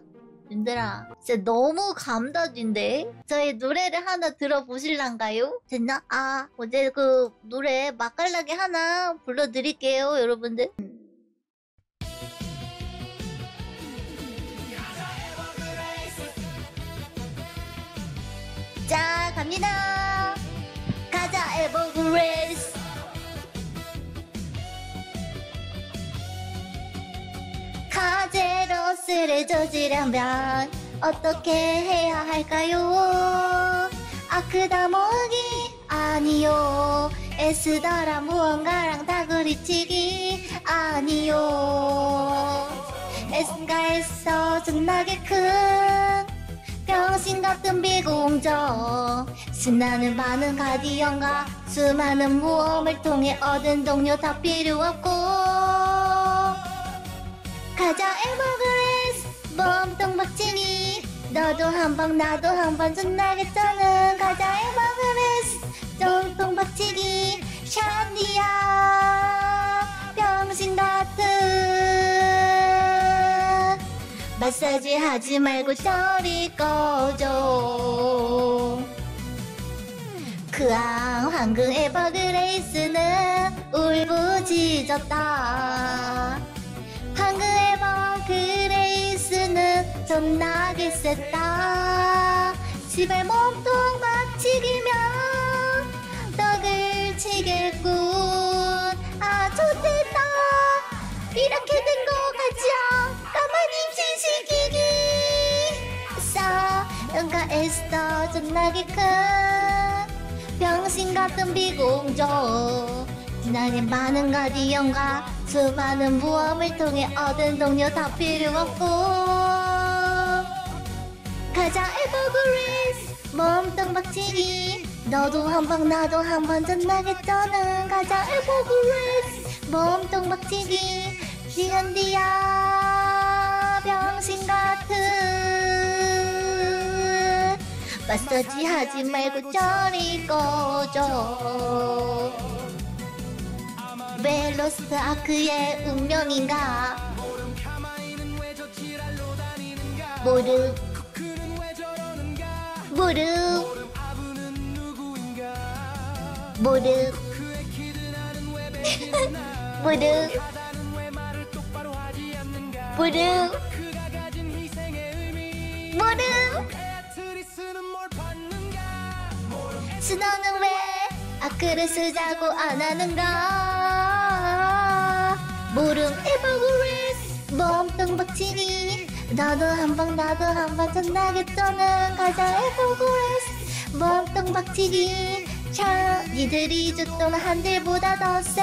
윤들아 진짜 너무 감동인데 저희 노래를 하나 들어보실란가요? 됐나? 어제 그 노래 맛깔나게 하나 불러드릴게요 여러분들. 자 갑니다. 가자 에버그레이스. 카제로스를 저지려면 어떻게 해야 할까요? 아크다 모으기 아니요. 애쓰더라 무언가랑 다그리치기 아니요. 애쓴가 했어 존나게 큰 병신 같은 비공정. 신나는 많은 가디언과 수많은 모험을 통해 얻은 동료 다 필요 없고. 가자 에버그레스 몸통 박치기. 너도 한방 나도 한방 존나게 떠는. 가자 에버그레스 몸통 박치기. 샨디야 병신 같은. 마사지 하지 말고 저리 꺼져. 그앙 황금 에버그레이스는 울부짖었다. 황금 에버그레이스는 존나게 셌다. 시발 몸통 박치기면 떡을 치겠군. 아 좋댔다. 이렇게 된 거 같지야. 가만히 임신시키기. 응가 애써 존나게 큰 병신 같은 비공정. 지나게 많은 가디언과 수많은 모험을 통해 얻은 동료 다 필요 없고. 가자 에버그레이스 몸통 박치기. 너도 한방 나도 한방 존나게 떠는. 가자 에버그레이스 몸통 박치기. 샨디야 병신 같은. 마사지 하지 말고 저리 꺼져. 벨로스 아크의 운명인가. 모르 모르 모르 모르 모르 모르. 신호는 왜 아크를 쓰자고 안 하는가. 모름 에버그레이스 몸통 박치기. 너도 한방 나도 한방 존나게 떠는. 가자 에버그레이스 몸통 박치기. 차 니들이 줬던 한들보다 더 세.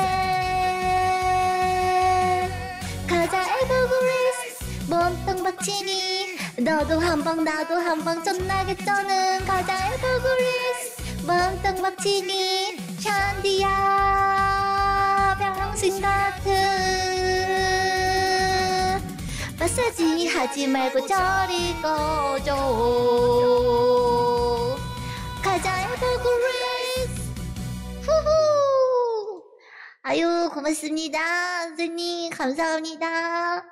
가자 에버그레이스 몸통 박치기. 너도 한방 나도 한방 존나게 떠는. 가자 에버그레이스 몸통 박치기. 샨디야 병신 같은. 마사지 하지 말고 저리 꺼져. 가자 에버그레이스. 후후. 아유 고맙습니다 선생님 감사합니다.